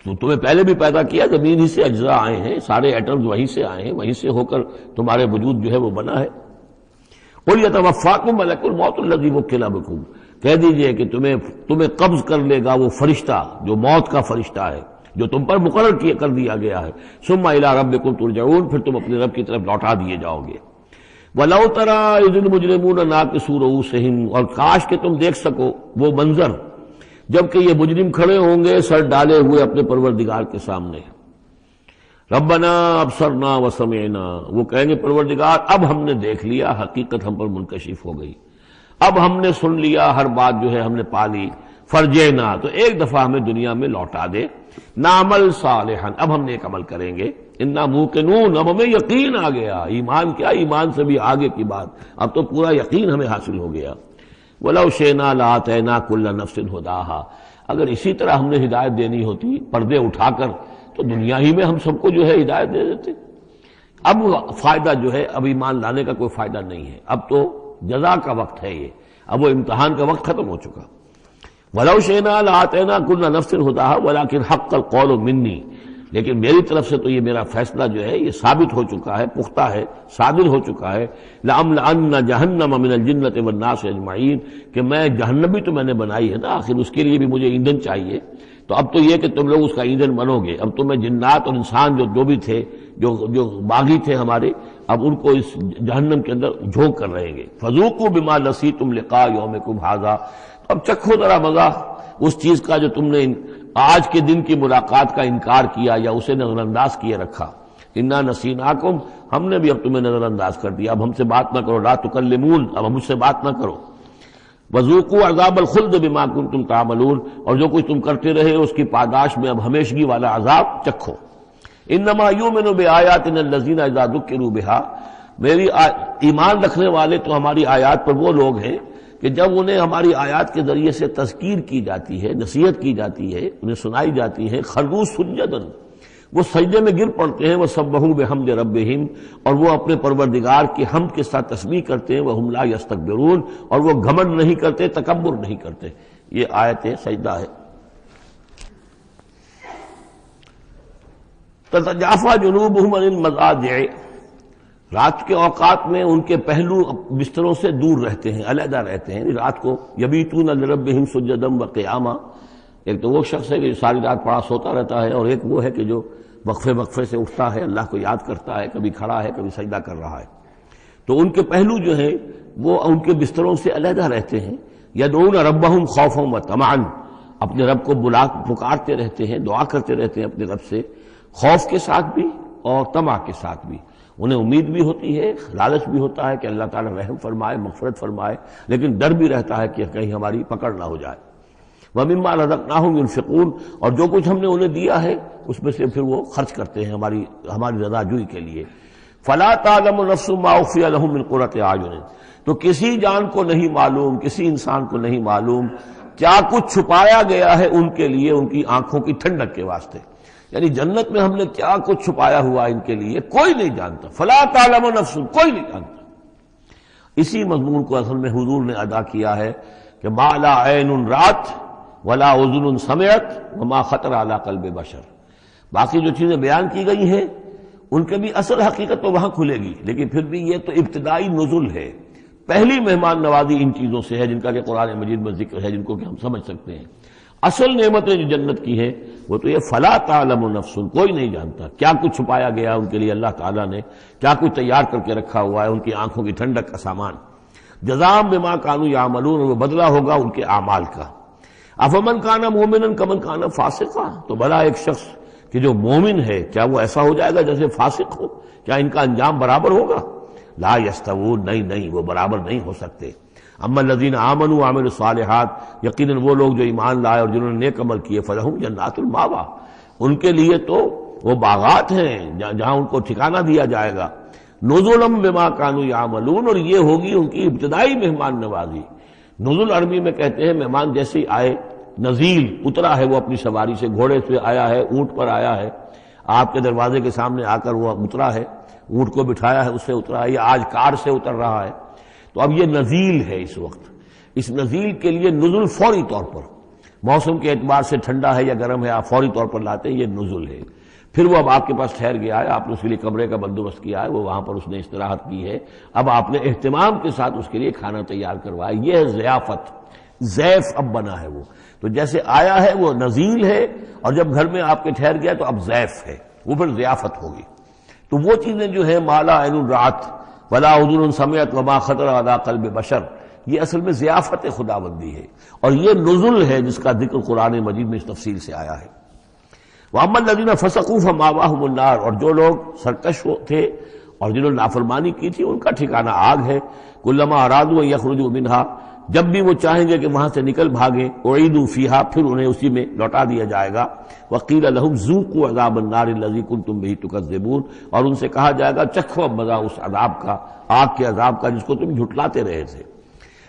تو تمہیں پہلے بھی پیدا کیا، زمین ہی سے اجزاء آئے ہیں، سارے ایٹمز وہیں سے آئے ہیں، وہیں سے ہو کر تمہارے وجود جو ہے وہ بنا ہے. قُلْ يَتَوَفَّاكُم مَلَكُ الْمَوْتِ الَّذِي وُكِّلَ بِكُم، کہہ دیجئے کہ تمہیں قبض کر لے گا وہ فرشتہ جو موت کا فرشتہ ہے جو تم پر مقرر کر دیا گیا ہے. ثم إِلَىٰ رَبِّكُمْ تُرْجَعُونَ، پھر تم اپنے رب کی طرف لوٹا دیے جاؤ گے. وَلَوْ تَرَىٰ إِذِ الْمُجْرِمُونَ نَاكِسُو رُءُوسِهِمْ، اور کاش کہ تم دیکھ سکو وہ منظر جبکہ یہ مجرم کھڑے ہوں گے سر ڈالے ہوئے اپنے پروردگار کے سامنے، ربنا ابصرنا وسمعنا، وہ کہیں گے پروردگار اب ہم نے دیکھ لیا، حقیقت ہم پر منکشف ہو گئی، اب ہم نے سن لیا، ہر بات جو ہے ہم نے پا لی، فرجینا، تو ایک دفعہ ہمیں دنیا میں لوٹا دے، نعمل صالحا، اب ہم نیک عمل کریں گے، انا موقنون، اب ہمیں یقین آ گیا، ایمان کیا، ایمان سے بھی آگے کی بات، اب تو پورا یقین ہمیں حاصل ہو گیا، وَلَوْ شِئْنَا لَآتَيْنَا كُلَّ نَفْسٍ هُدَاهَا، اگر اسی طرح ہم نے ہدایت دینی ہوتی پردے اٹھا کر تو دنیا ہی میں ہم سب کو جو ہے ہدایت دے دیتے۔ اب فائدہ جو ہے اب ایمان لانے کا کوئی فائدہ نہیں ہے، اب تو جزا کا وقت ہے، یہ اب وہ امتحان کا وقت ختم ہو چکا۔ وَلَوْ شِئْنَا لَآتَيْنَا كُلَّ نَفْسٍ هُدَاهَا وَلَكِنْ حَقَّ الْقَوْلُ مِنِّي، لیکن میری طرف سے تو یہ میرا فیصلہ جو ہے یہ ثابت ہو چکا ہے، پختہ ہے، صادر ہو چکا ہے، لَأَمْلَأَنَّ جَهَنَّمَ مِنَ الْجِنَّةِ وَالنَّاسِ أَجْمَعِينَ، کہ میں جہنم بھی تو میں نے بنائی ہے نا، آخر اس کے لیے بھی مجھے ایندھن چاہیے، تو اب تو یہ کہ تم لوگ اس کا ایندھن بنو گے، اب تو میں جنات اور انسان جو بھی تھے، جو باغی تھے ہمارے، اب ان کو اس جہنم کے اندر جھونک کر رہیں گے، فَذُوقُوا بِمَا نَسِيتُمْ لِقَاءَ يَوْمِكُمْ هَذَا، اب چکھو ذرا مزہ اس چیز کا جو تم نے آج کے دن کی ملاقات کا انکار کیا یا اسے نظر انداز کیے رکھا، انا نسیناکم، ہم نے بھی اب تمہیں نظر انداز کر دیا، اب ہم سے بات نہ کرو، لا تکلمون، اب ہم مجھ سے بات نہ کرو، وذوقوا عذاب الخلد بما کنتم تعملون، اور جو کچھ تم کرتے رہے اس کی پاداش میں اب ہمیشگی والا عذاب چکھو۔ انما یؤمن بآیاتنا الذین اذا ذکروا بها، میری ایمان رکھنے والے تو ہماری آیات پر وہ لوگ ہیں کہ جب انہیں ہماری آیات کے ذریعے سے تذکیر کی جاتی ہے، نصیحت کی جاتی ہے، انہیں سنائی جاتی ہے، خروا سجدا، وہ سجدے میں گر پڑتے ہیں، وسبحوا بحمد ربہم، اور وہ اپنے پروردگار کی حمد کے ساتھ تسبیح کرتے ہیں، وہم لا یستکبرون، اور وہ گھمنڈ نہیں کرتے، تکبر نہیں کرتے۔ یہ آیت سجدہ ہے۔ تتجافی جنوبہم عن المضاجع، رات کے اوقات میں ان کے پہلو بستروں سے دور رہتے ہیں، علیحدہ رہتے ہیں، رات کو یبیتون لربہم سجدا وقیاما، ایک تو وہ شخص ہے کہ جو ساری رات پڑا سوتا رہتا ہے، اور ایک وہ ہے کہ جو وقفے سے اٹھتا ہے، اللہ کو یاد کرتا ہے، کبھی کھڑا ہے کبھی سجدہ کر رہا ہے، تو ان کے پہلو جو ہیں وہ ان کے بستروں سے علیحدہ رہتے ہیں، یدعون ربہم خوفا وطمعا، اپنے رب کو پکارتے رہتے ہیں، دعا کرتے رہتے ہیں اپنے رب سے، خوف کے ساتھ بھی اور طمع کے ساتھ بھی، انہیں امید بھی ہوتی ہے، لالچ بھی ہوتا ہے کہ اللہ تعالیٰ رحم فرمائے، مغفرت فرمائے، لیکن ڈر بھی رہتا ہے کہ کہیں ہماری پکڑ نہ ہو جائے۔ وَمِمَّا رَزَقْنَاهُمْ يُنْفِقُونَ، اور جو کچھ ہم نے انہیں دیا ہے اس میں سے پھر وہ خرچ کرتے ہیں ہماری رضا جوئی کے لیے۔ فَلَا تَعْلَمُ نَفْسٌ مَّا أُخْفِيَ لَهُم مِّن قُرَّةِ أَعْيُنٍ، تو کسی جان کو نہیں معلوم، کسی انسان کو نہیں معلوم کیا کچھ چھپایا گیا ہے ان کے لیے ان کی آنکھوں کی ٹھنڈک کے واسطے، یعنی جنت میں ہم نے کیا کچھ چھپایا ہوا ان کے لیے کوئی نہیں جانتا، فلا تعلم نفس، کوئی نہیں جانتا۔ اسی مضمون کو اصل میں حضور نے ادا کیا ہے کہ ما لا عین رات ولا اذن سمعت وما خطر علی قلب بشر، باقی جو چیزیں بیان کی گئی ہیں ان کے بھی اصل حقیقت تو وہاں کھلے گی، لیکن پھر بھی یہ تو ابتدائی نزول ہے، پہلی مہمان نوازی ان چیزوں سے ہے جن کا کہ قرآن مجید میں ذکر ہے، جن کو کہ ہم سمجھ سکتے ہیں۔ اصل نعمتیں جو جنت کی ہیں وہ تو یہ فلا تعلم نفس، کوئی نہیں جانتا کیا کچھ چھپایا گیا ان کے لیے، اللہ تعالیٰ نے کیا کچھ تیار کر کے رکھا ہوا ہے ان کی آنکھوں کی ٹھنڈک کا سامان۔ جزاء بما كانوا يعملون، وہ بدلہ ہوگا ان کے اعمال کا۔ افمن کان مومنا کمن کان فاسقا، تو بھلا ایک شخص کہ جو مومن ہے کیا وہ ایسا ہو جائے گا جیسے فاسق ہو؟ کیا ان کا انجام برابر ہوگا؟ لا یستوون، نہیں وہ برابر نہیں ہو سکتے۔ اما الذین آمنوا وعملوا الصالحات، یقیناً وہ لوگ جو ایمان لائے اور جنہوں نے نیک عمل کیے، فلہم جنات المأویٰ، ان کے لیے تو وہ باغات ہیں جہاں ان کو ٹھکانہ دیا جائے گا۔ نزلا بما كانوا يعملون، اور یہ ہوگی ان کی ابتدائی مہمان نوازی۔ نزل عربی میں کہتے ہیں مہمان جیسے ہی آئے، نزیل اترا ہے وہ اپنی سواری سے، گھوڑے سے آیا ہے، اونٹ پر آیا ہے، آپ کے دروازے کے سامنے آ کر وہ اترا ہے، اونٹ کو بٹھایا ہے اس سے اترا ہے، یا آج کار سے اتر رہا ہے، تو اب یہ نزیل ہے اس وقت۔ اس نزیل کے لیے نزل فوری طور پر، موسم کے اعتبار سے ٹھنڈا ہے یا گرم ہے، آپ فوری طور پر لاتے ہیں، یہ نزل ہے۔ پھر وہ اب آپ کے پاس ٹھہر گیا ہے، آپ نے اس کے لیے کمرے کا بندوبست کیا ہے، وہ وہاں پر اس نے استراحت کی ہے، اب آپ نے اہتمام کے ساتھ اس کے لیے کھانا تیار کروایا، یہ ہے ضیافت، ضیف اب بنا ہے وہ، تو جیسے آیا ہے وہ نزیل ہے، اور جب گھر میں آپ کے ٹھہر گیا تو اب ضیف ہے، وہ پھر ضیافت ہوگی۔ تو وہ چیزیں جو ہیں مالا عین رات ولا اذن سمعت وما خطر علی قلب بشر، یہ اصل میں ضیافت خداوندی ہے، اور یہ نزل ہے جس کا ذکر قرآن مجید میں اس تفصیل سے آیا ہے۔ وَأَمَّا الَّذِينَ فَسَقُوا فَمَأْوَاهُمُ النَّارُ، اور جو لوگ سرکش تھے اور جنہوں نے نافرمانی کی تھی ان کا ٹھکانہ آگ ہے۔ كُلَّمَا أَرَادُوا أَن يَخْرُجُوا مِنْهَا، جب بھی وہ چاہیں گے کہ وہاں سے نکل بھاگیں، اعیدوا فیہا، پھر انہیں اسی میں لوٹا دیا جائے گا۔ وقیل لہم ذوقوا عذاب النار الذی کنتم بہ تکذبون، اور ان سے کہا جائے گا چکھو اب مزہ اس عذاب کا، آگ کے عذاب کا جس کو تم جھٹلاتے رہے تھے۔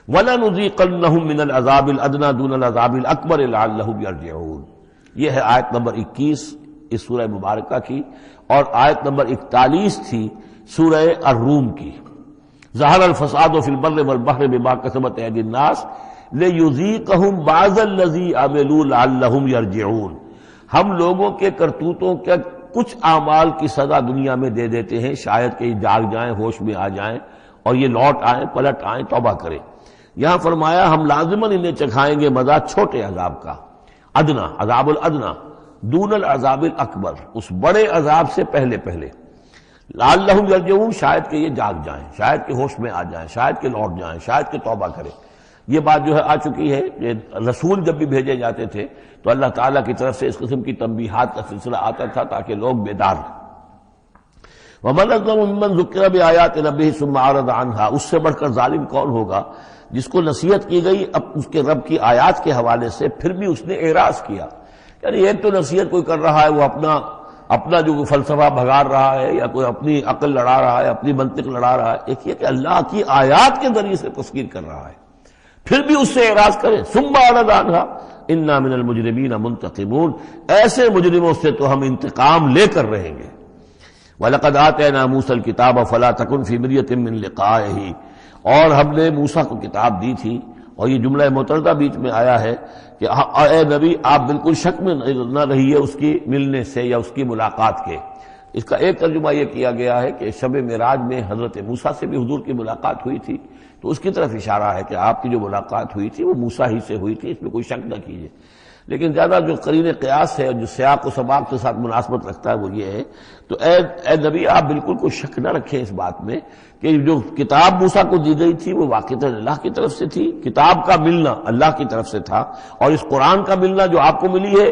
وَلَنُذِيقَنَّهُم مِّنَ الْعَذَابِ الْأَدْنَىٰ دُونَ الْعَذَابِ الْأَكْبَرِ لَعَلَّهُمْ يَرْجِعُونَ۔ یہ ہے آیت نمبر 21 اس سورہ مبارکہ کی، اور آیت نمبر 41 تھی سورہ الروم کی۔ ظہر الفساد فی البر والبحر بما کسبت ایدی الناس لیذیقہم بعض الذی عملوا لعلہم یرجعون۔ ہم لوگوں کے کرتوتوں کے کچھ اعمال کی سزا دنیا میں دے دیتے ہیں، شاید کہ یہ جاگ جائیں، ہوش میں آ جائیں اور یہ لوٹ آئیں، پلٹ آئیں، توبہ کریں۔ یہاں فرمایا ہم لازماً انہیں چکھائیں گے مزہ چھوٹے عذاب کا، ادنا، عذاب الادنا، دون العذاب الاکبر، اس بڑے عذاب سے پہلے پہلے۔ لعلہم یرجعون، شاید کہ یہ جاگ جائیں، شاید کہ ہوش میں آ جائیں، شاید کہ لوٹ جائیں، شاید کہ توبہ کریں۔ یہ بات جو ہے آ چکی ہے کہ رسول جب بھی بھیجے جاتے تھے تو اللہ تعالیٰ کی طرف سے اس قسم کی تنبیہات کا سلسلہ آتا تھا تاکہ لوگ بیدار ہوں۔ وَمَنْ أَظْلَمُ مِمَّنْ ذُكِّرَ بِآيَاتِ رَبِّهِ ثُمَّ أَعْرَضَ عَنْهَا، اس سے بڑھ کر ظالم کون ہوگا جس کو نصیحت کی گئی اب اس کے رب کی آیات کے حوالے سے پھر بھی اس نے اعراض کیا۔ یعنی ایک تو نصیحت کوئی کر رہا ہے، وہ اپنا جو فلسفہ بھگار رہا ہے یا کوئی اپنی عقل لڑا رہا ہے، اپنی منطق لڑا رہا ہے، ایک یہ کہ اللہ کی آیات کے ذریعے سے تذکیر کر رہا ہے، پھر بھی اس سے اعراض کرے۔ ثم اعرض عنها انا من المجرمین منتقمون، ایسے مجرموں سے تو ہم انتقام لے کر رہیں گے۔ وَلَقَدْ آتَيْنَا مُوسَى الْكِتَابَ فَلَا تَكُنْ فِي مِرْيَةٍ مِّن لِقَائِهِ، اور ہم نے موسیٰ کو کتاب دی تھی، اور یہ جملہ متردہ بیچ میں آیا ہے کہ اے نبی آپ بالکل شک میں نہ رہیے اس کی ملنے سے یا اس کی ملاقات کے۔ اس کا ایک ترجمہ یہ کیا گیا ہے کہ شب معراج میں حضرت موسیٰ سے بھی حضور کی ملاقات ہوئی تھی، تو اس کی طرف اشارہ ہے کہ آپ کی جو ملاقات ہوئی تھی وہ موسیٰ ہی سے ہوئی تھی، اس میں کوئی شک نہ کیجیے۔ لیکن زیادہ جو قرین قیاس ہے اور جو سیاق و سباق کے ساتھ مناسبت رکھتا ہے وہ یہ ہے، تو اے نبی آپ بالکل کوئی شک نہ رکھیں اس بات میں کہ جو کتاب موسیٰ کو دی گئی تھی وہ واقعتاً اللہ کی طرف سے تھی، کتاب کا ملنا اللہ کی طرف سے تھا، اور اس قرآن کا ملنا جو آپ کو ملی ہے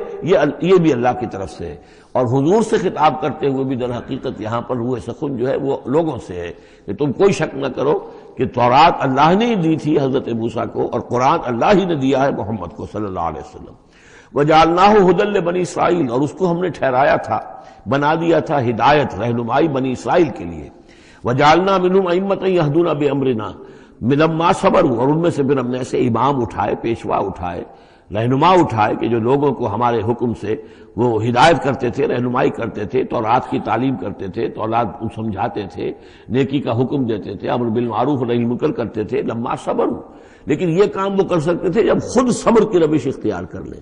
یہ بھی اللہ کی طرف سے ہے۔ اور حضور سے خطاب کرتے ہوئے بھی در حقیقت یہاں پر روح سخن جو ہے وہ لوگوں سے ہے کہ تم کوئی شک نہ کرو کہ تورات اللہ نے ہی دی تھی حضرت موسیٰ کو، اور قرآن اللہ ہی نے دیا ہے محمد کو صلی اللہ علیہ وسلم۔ وَجَعَلْنَاهُ هُدًى لِّبَنِي اسرائیل، اور اس کو ہم نے ٹھہرایا تھا، بنا دیا تھا ہدایت، رہنمائی بنی اسرائیل کے لیے۔ وَجَعَلْنَا مِنْهُمْ أَئِمَّةً يَهْدُونَ بِأَمْرِنَا لَمَّا صَبَرُوا، اور ان میں سے پھر ہم نے ایسے امام اٹھائے، پیشوا اٹھائے، رہنما اٹھائے کہ جو لوگوں کو ہمارے حکم سے وہ ہدایت کرتے تھے، رہنمائی کرتے تھے، تورات کی تعلیم کرتے تھے، تورات سمجھاتے تھے، نیکی کا حکم دیتے تھے، امر بالمعروف نہی منکر کرتے تھے۔ لما صبروا، لیکن یہ کام وہ کر سکتے تھے جب خود صبر کی روش اختیار کر لیں۔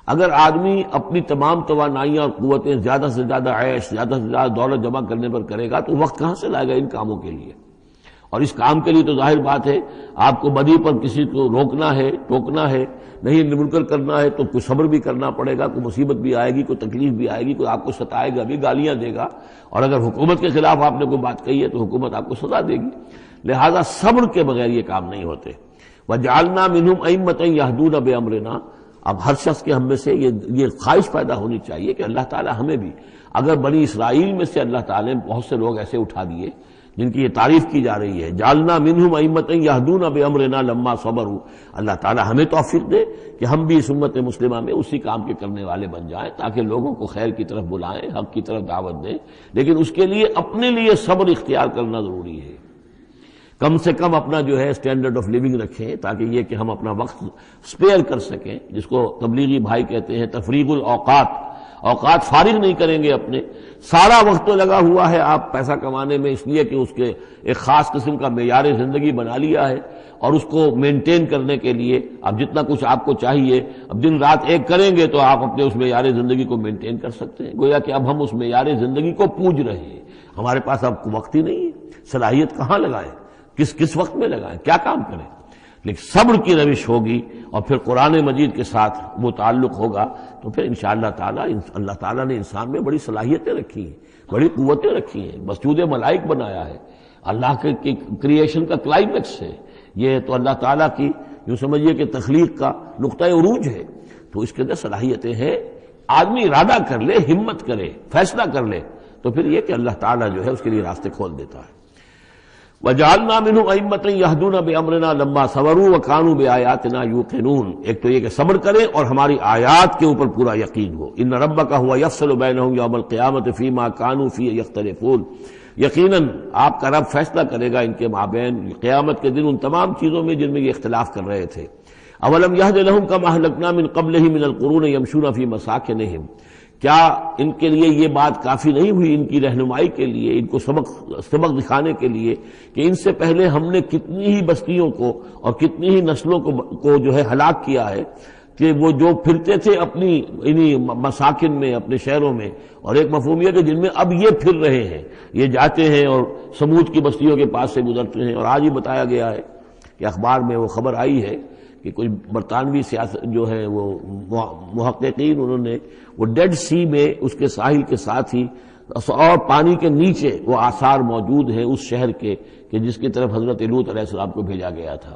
اگر آدمی اپنی تمام توانائیاں اور قوتیں زیادہ سے زیادہ عیش، زیادہ سے زیادہ دولت جمع کرنے پر کرے گا تو وقت کہاں سے لائے گا ان کاموں کے لیے؟ اور اس کام کے لیے تو ظاہر بات ہے آپ کو بدی پر کسی کو روکنا ہے، ٹوکنا ہے، نہیں منکر کرنا ہے تو کوئی صبر بھی کرنا پڑے گا، کوئی مصیبت بھی آئے گی، کوئی تکلیف بھی آئے گی، کوئی آپ کو ستائے گا بھی، گالیاں دے گا، اور اگر حکومت کے خلاف آپ نے کوئی بات کہی ہے تو حکومت آپ کو سزا دے گی۔ لہذا صبر کے بغیر یہ کام نہیں ہوتے۔ وَجَعَلْنَا مِنْهُمْ أَئِمَّةً يَهْدُونَ بِأَمْرِنَا، اب ہر شخص کے ہم میں سے یہ خواہش پیدا ہونی چاہیے کہ اللہ تعالی ہمیں بھی، اگر بنی اسرائیل میں سے اللہ تعالی نے بہت سے لوگ ایسے اٹھا دیے جن کی یہ تعریف کی جا رہی ہے، جعلنا منہم ائمۃ یہدون بامرنا لما صبروا، اللہ تعالی ہمیں توفیق دے کہ ہم بھی اس امت مسلمہ میں اسی کام کے کرنے والے بن جائیں تاکہ لوگوں کو خیر کی طرف بلائیں، حق کی طرف دعوت دیں، لیکن اس کے لیے اپنے لیے صبر اختیار کرنا ضروری ہے۔ کم سے کم اپنا جو ہے اسٹینڈرڈ آف لیونگ رکھیں تاکہ یہ کہ ہم اپنا وقت سپیئر کر سکیں، جس کو تبلیغی بھائی کہتے ہیں تفریغ الاوقات، اوقات فارغ نہیں کریں گے اپنے، سارا وقت تو لگا ہوا ہے آپ پیسہ کمانے میں اس لیے کہ اس کے ایک خاص قسم کا معیار زندگی بنا لیا ہے، اور اس کو مینٹین کرنے کے لیے اب جتنا کچھ آپ کو چاہیے اب دن رات ایک کریں گے تو آپ اپنے اس معیار زندگی کو مینٹین کر سکتے ہیں۔ گویا کہ اب ہم اس معیار زندگی کو پوج رہے ہیں، ہمارے پاس اب وقت ہی نہیں ہے، صلاحیت کہاں لگائیں، کس وقت میں لگائیں، کیا کام کریں۔ لیکن صبر کی روش ہوگی اور پھر قرآن مجید کے ساتھ وہ تعلق ہوگا تو پھر انشاءاللہ تعالی اللہ تعالیٰ نے انسان میں بڑی صلاحیتیں رکھی ہیں، بڑی قوتیں رکھی ہیں، مسجود ملائک بنایا ہے، اللہ کے کریشن کا کلائمیکس ہے، یہ تو اللہ تعالیٰ کی یوں سمجھیے کہ تخلیق کا نقطۂ عروج ہے، تو اس کے اندر صلاحیتیں ہیں. آدمی ارادہ کر لے، ہمت کرے، فیصلہ کر لے، تو پھر یہ کہ اللہ تعالیٰ جو ہے اس کے لیے راستے کھول دیتا ہے. وَجَعَلْنَا مِنْهُمْ أَئِمَّةً يَهْدُونَ بِأَمْرِنَا لَمَّا صَبَرُوا وَكَانُوا بِآيَاتِنَا يُوقِنُونَ. ایک تو یہ کہ صبر کریں اور ہماری آیات کے اوپر پورا یقین ہو. إِنَّ رَبَّكَ هُوَ يَفْصِلُ بَيْنَهُمْ يَوْمَ الْقِيَامَةِ فِيمَا كَانُوا فِيهِ يَخْتَلِفُونَ. یقیناً آپ کا رب فیصلہ کرے گا ان کے مابین قیامت کے دن ان تمام چیزوں میں جن میں یہ اختلاف کر رہے تھے. اولم یہد لہم کما اہلکنا من قبلہم من القرون یمشون فی مساکنہم. کیا ان کے لیے یہ بات کافی نہیں ہوئی ان کی رہنمائی کے لیے، ان کو سبق دکھانے کے لیے کہ ان سے پہلے ہم نے کتنی ہی بستیوں کو اور کتنی ہی نسلوں کو جو ہے ہلاک کیا ہے، کہ وہ جو پھرتے تھے اپنی انہی مساکن میں، اپنے شہروں میں، اور ایک مفہوم یہ کہ جن میں اب یہ پھر رہے ہیں، یہ جاتے ہیں اور سمود کی بستیوں کے پاس سے گزرتے ہیں. اور آج ہی بتایا گیا ہے کہ اخبار میں وہ خبر آئی ہے کہ کچھ برطانوی سیاست جو ہے وہ محققین، انہوں نے وہ ڈیڈ سی میں اس کے ساحل کے ساتھ ہی اور پانی کے نیچے وہ آثار موجود ہیں اس شہر کے کہ جس کی طرف حضرت لوط علیہ السلام کو بھیجا گیا تھا.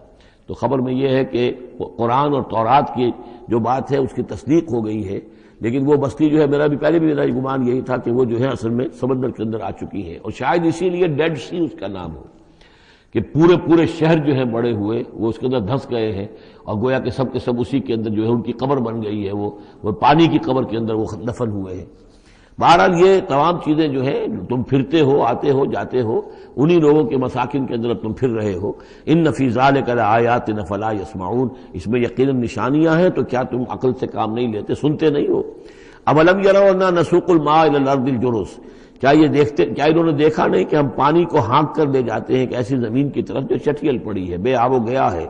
تو خبر میں یہ ہے کہ قرآن اور تورات کی جو بات ہے اس کی تصدیق ہو گئی ہے، لیکن وہ بستی جو ہے میرا گمان یہی تھا کہ وہ جو ہے اصل میں سمندر کے اندر آ چکی ہے، اور شاید اسی لیے ڈیڈ سی اس کا نام ہو کہ پورے شہر جو ہے بڑے ہوئے وہ اس کے اندر دھنس گئے ہیں، اور گویا کہ سب کے سب اسی کے اندر جو ہے ان کی قبر بن گئی ہے، وہ پانی کی قبر کے اندر وہ دفن ہوئے ہیں. بہرحال یہ تمام چیزیں جو ہے تم پھرتے ہو، آتے ہو، جاتے ہو، انہی لوگوں کے مساکن کے اندر تم پھر رہے ہو. ان فی ذلک لآیات فلا یسمعون. اس میں یقیناً نشانیاں ہیں، تو کیا تم عقل سے کام نہیں لیتے، سنتے نہیں ہو؟ اولم یروا انا نسوق الماء الی الارض الجرز. کیا انہوں نے دیکھا نہیں کہ ہم پانی کو ہانک کر لے جاتے ہیں ایک ایسی زمین کی طرف جو چٹیل پڑی ہے، بے آب و گیا ہے.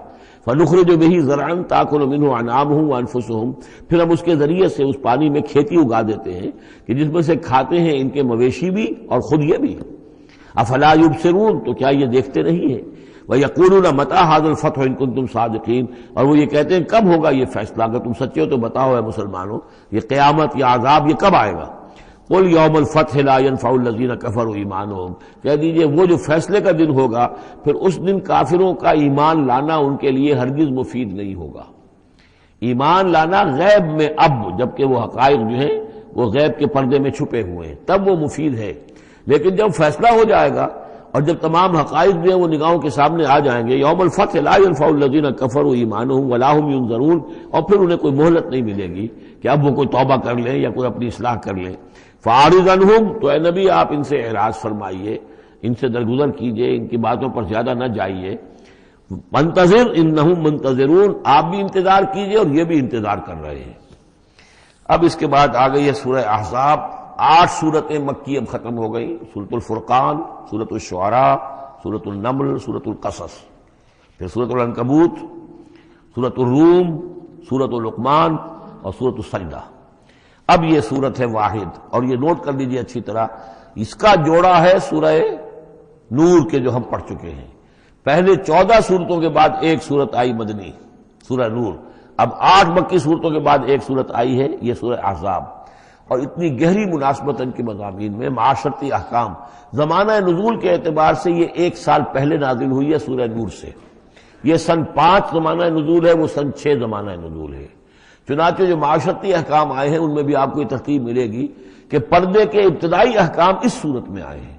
فنخرج به زرعا تاکل منه انعامهم وانفسهم. پھر ہم اس کے ذریعے سے اس پانی میں کھیتی اگا دیتے ہیں کہ جس میں سے کھاتے ہیں ان کے مویشی بھی اور خود یہ بھی. افلا یبصرون. تو کیا یہ دیکھتے نہیں ہیں؟ وَيَقُولُونَ مَتَىٰ هَٰذَا الْفَتْحُ إِن كُنتُمْ صَادِقِينَ. اور وہ یہ کہتے ہیں کب ہوگا یہ فیصلہ، اگر تم سچے ہو تو بتاؤ اے مسلمانوں، یہ قیامت یا عذاب یہ کب آئے گا؟ قُلْ يَوْمُ الْفَتْحِ لَا يَنفَعُ الَّذِينَ كَفَرُوا إِيمَانُهُمْ. کہہ دیجئے وہ جو فیصلے کا دن ہوگا پھر اس دن کافروں کا ایمان لانا ان کے لیے ہرگز مفید نہیں ہوگا. ایمان لانا غیب میں اب، جبکہ وہ حقائق جو ہیں وہ غیب کے پردے میں چھپے ہوئے ہیں، تب وہ مفید ہے. لیکن جب فیصلہ ہو جائے گا اور جب تمام حقائق جو ہیں وہ نگاہوں کے سامنے آ جائیں گے، یوم الفتح لا ينفع الذین کفروا ایمانہم ولا هم ينظرون. اور پھر انہیں کوئی مہلت نہیں ملے گی کہ اب وہ کوئی توبہ کر لیں یا کوئی اپنی اصلاح کر لیں. فاعرض عنہم. تو اے نبی آپ ان سے اعراض فرمائیے، ان سے درگزر کیجئے، ان کی باتوں پر زیادہ نہ جائیے. منتظر انہم منتظرون. آپ بھی انتظار کیجئے اور یہ بھی انتظار کر رہے ہیں. اب اس کے بعد آ گئی ہے سورہ احزاب. 8 سورتیں مکی اب ختم ہو گئی. سورۃ الفرقان، سورۃ الشعراء، سورۃ النمل، سورۃ القصص، پھر سورۃ العنکبوت، سورۃ الروم، سورۃ لقمان اور سورۃ السجدہ. اب یہ سورت ہے واحد، اور یہ نوٹ کر لیجئے اچھی طرح، اس کا جوڑا ہے سورہ نور کے جو ہم پڑھ چکے ہیں. پہلے 14 سورتوں کے بعد ایک سورت آئی مدنی، سورہ نور. اب 8 مکی صورتوں کے بعد ایک سورت آئی ہے، یہ سورہ احزاب. اور اتنی گہری مناسبت ان کے مضامین میں، معاشرتی احکام. زمانہ نزول کے اعتبار سے یہ 1 سال پہلے نازل ہوئی ہے سورہ نور سے. یہ سن 5 زمانہ نزول ہے، وہ سن 6 زمانہ نزول ہے. چنانچہ جو معاشرتی احکام آئے ہیں ان میں بھی آپ کو یہ ترتیب ملے گی کہ پردے کے ابتدائی احکام اس صورت میں آئے ہیں.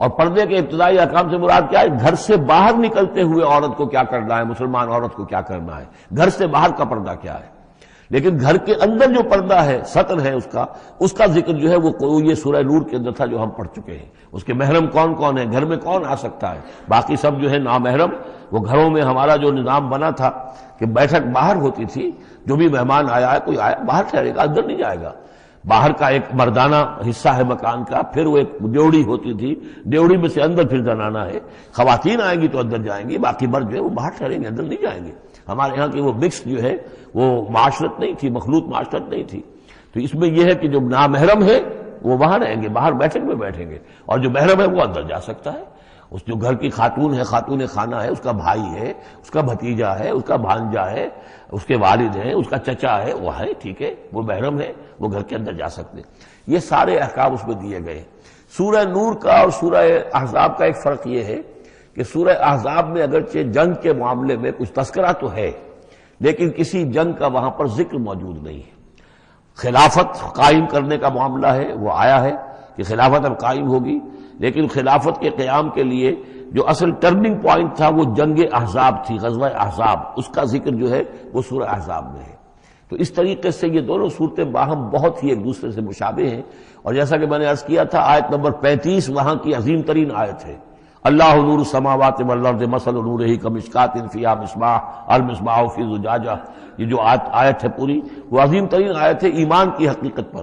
اور پردے کے ابتدائی احکام سے مراد کیا ہے؟ گھر سے باہر نکلتے ہوئے عورت کو کیا کرنا ہے، مسلمان عورت کو کیا کرنا ہے، گھر سے باہر کا پردہ کیا ہے. لیکن گھر کے اندر جو پردہ ہے، سطر ہے اس کا ذکر جو ہے وہ یہ سورہ نور کے اندر تھا جو ہم پڑھ چکے ہیں. اس کے محرم کون کون ہیں، گھر میں کون آ سکتا ہے، باقی سب جو ہے نامحرم. وہ گھروں میں ہمارا جو نظام بنا تھا کہ بیٹھک باہر ہوتی تھی، جو بھی مہمان آیا ہے، کوئی آیا باہر ٹھہرے گا، اندر نہیں جائے گا. باہر کا ایک مردانہ حصہ ہے مکان کا، پھر وہ ایک ڈیوڑی ہوتی تھی، ڈیوڑی میں سے اندر پھر زنانہ ہے. خواتین آئیں گی تو اندر جائیں گی، باقی مرد جو ہے وہ باہر ٹھہریں گے، اندر نہیں جائیں گے. ہمارے یہاں کی وہ مکس جو ہے وہ معاشرت نہیں تھی، مخلوط معاشرت نہیں تھی. تو اس میں یہ ہے کہ جو نامحرم ہے وہ وہاں رہیں گے، باہر بیٹھک میں بیٹھیں گے، اور جو محرم ہے وہ اندر جا سکتا ہے. اس جو گھر کی خاتون ہے، خاتون خانہ ہے، اس کا بھائی ہے، اس کا بھتیجا ہے، اس کا بھانجا ہے، اس کے والد ہیں، اس کا چچا ہے، وہ ہے، ٹھیک ہے، وہ محرم ہے، وہ گھر کے اندر جا سکتے. یہ سارے احکام اس میں دیے گئے. سورہ نور کا اور سورہ احزاب کا ایک فرق یہ ہے کہ سورہ احزاب میں اگرچہ جنگ کے معاملے میں کچھ تذکرہ تو ہے، لیکن کسی جنگ کا وہاں پر ذکر موجود نہیں ہے۔ خلافت قائم کرنے کا معاملہ ہے، وہ آیا ہے کہ خلافت اب قائم ہوگی، لیکن خلافت کے قیام کے لیے جو اصل ٹرننگ پوائنٹ تھا وہ جنگ احزاب تھی، غزوہ احزاب، اس کا ذکر جو ہے وہ سورہ احزاب میں ہے۔ تو اس طریقے سے یہ دونوں صورتیں باہم بہت ہی ایک دوسرے سے مشابہ ہیں، اور جیسا کہ میں نے عرض کیا تھا آیت نمبر 35 وہاں کی عظیم ترین آیت ہے، اللہ نور السماوات والارض مثل نورہ کمشکات فیہا مصباح المصباح فی زجاجہ، یہ جو آیت ہے پوری وہ عظیم ترین آیت ہے ایمان کی حقیقت پر۔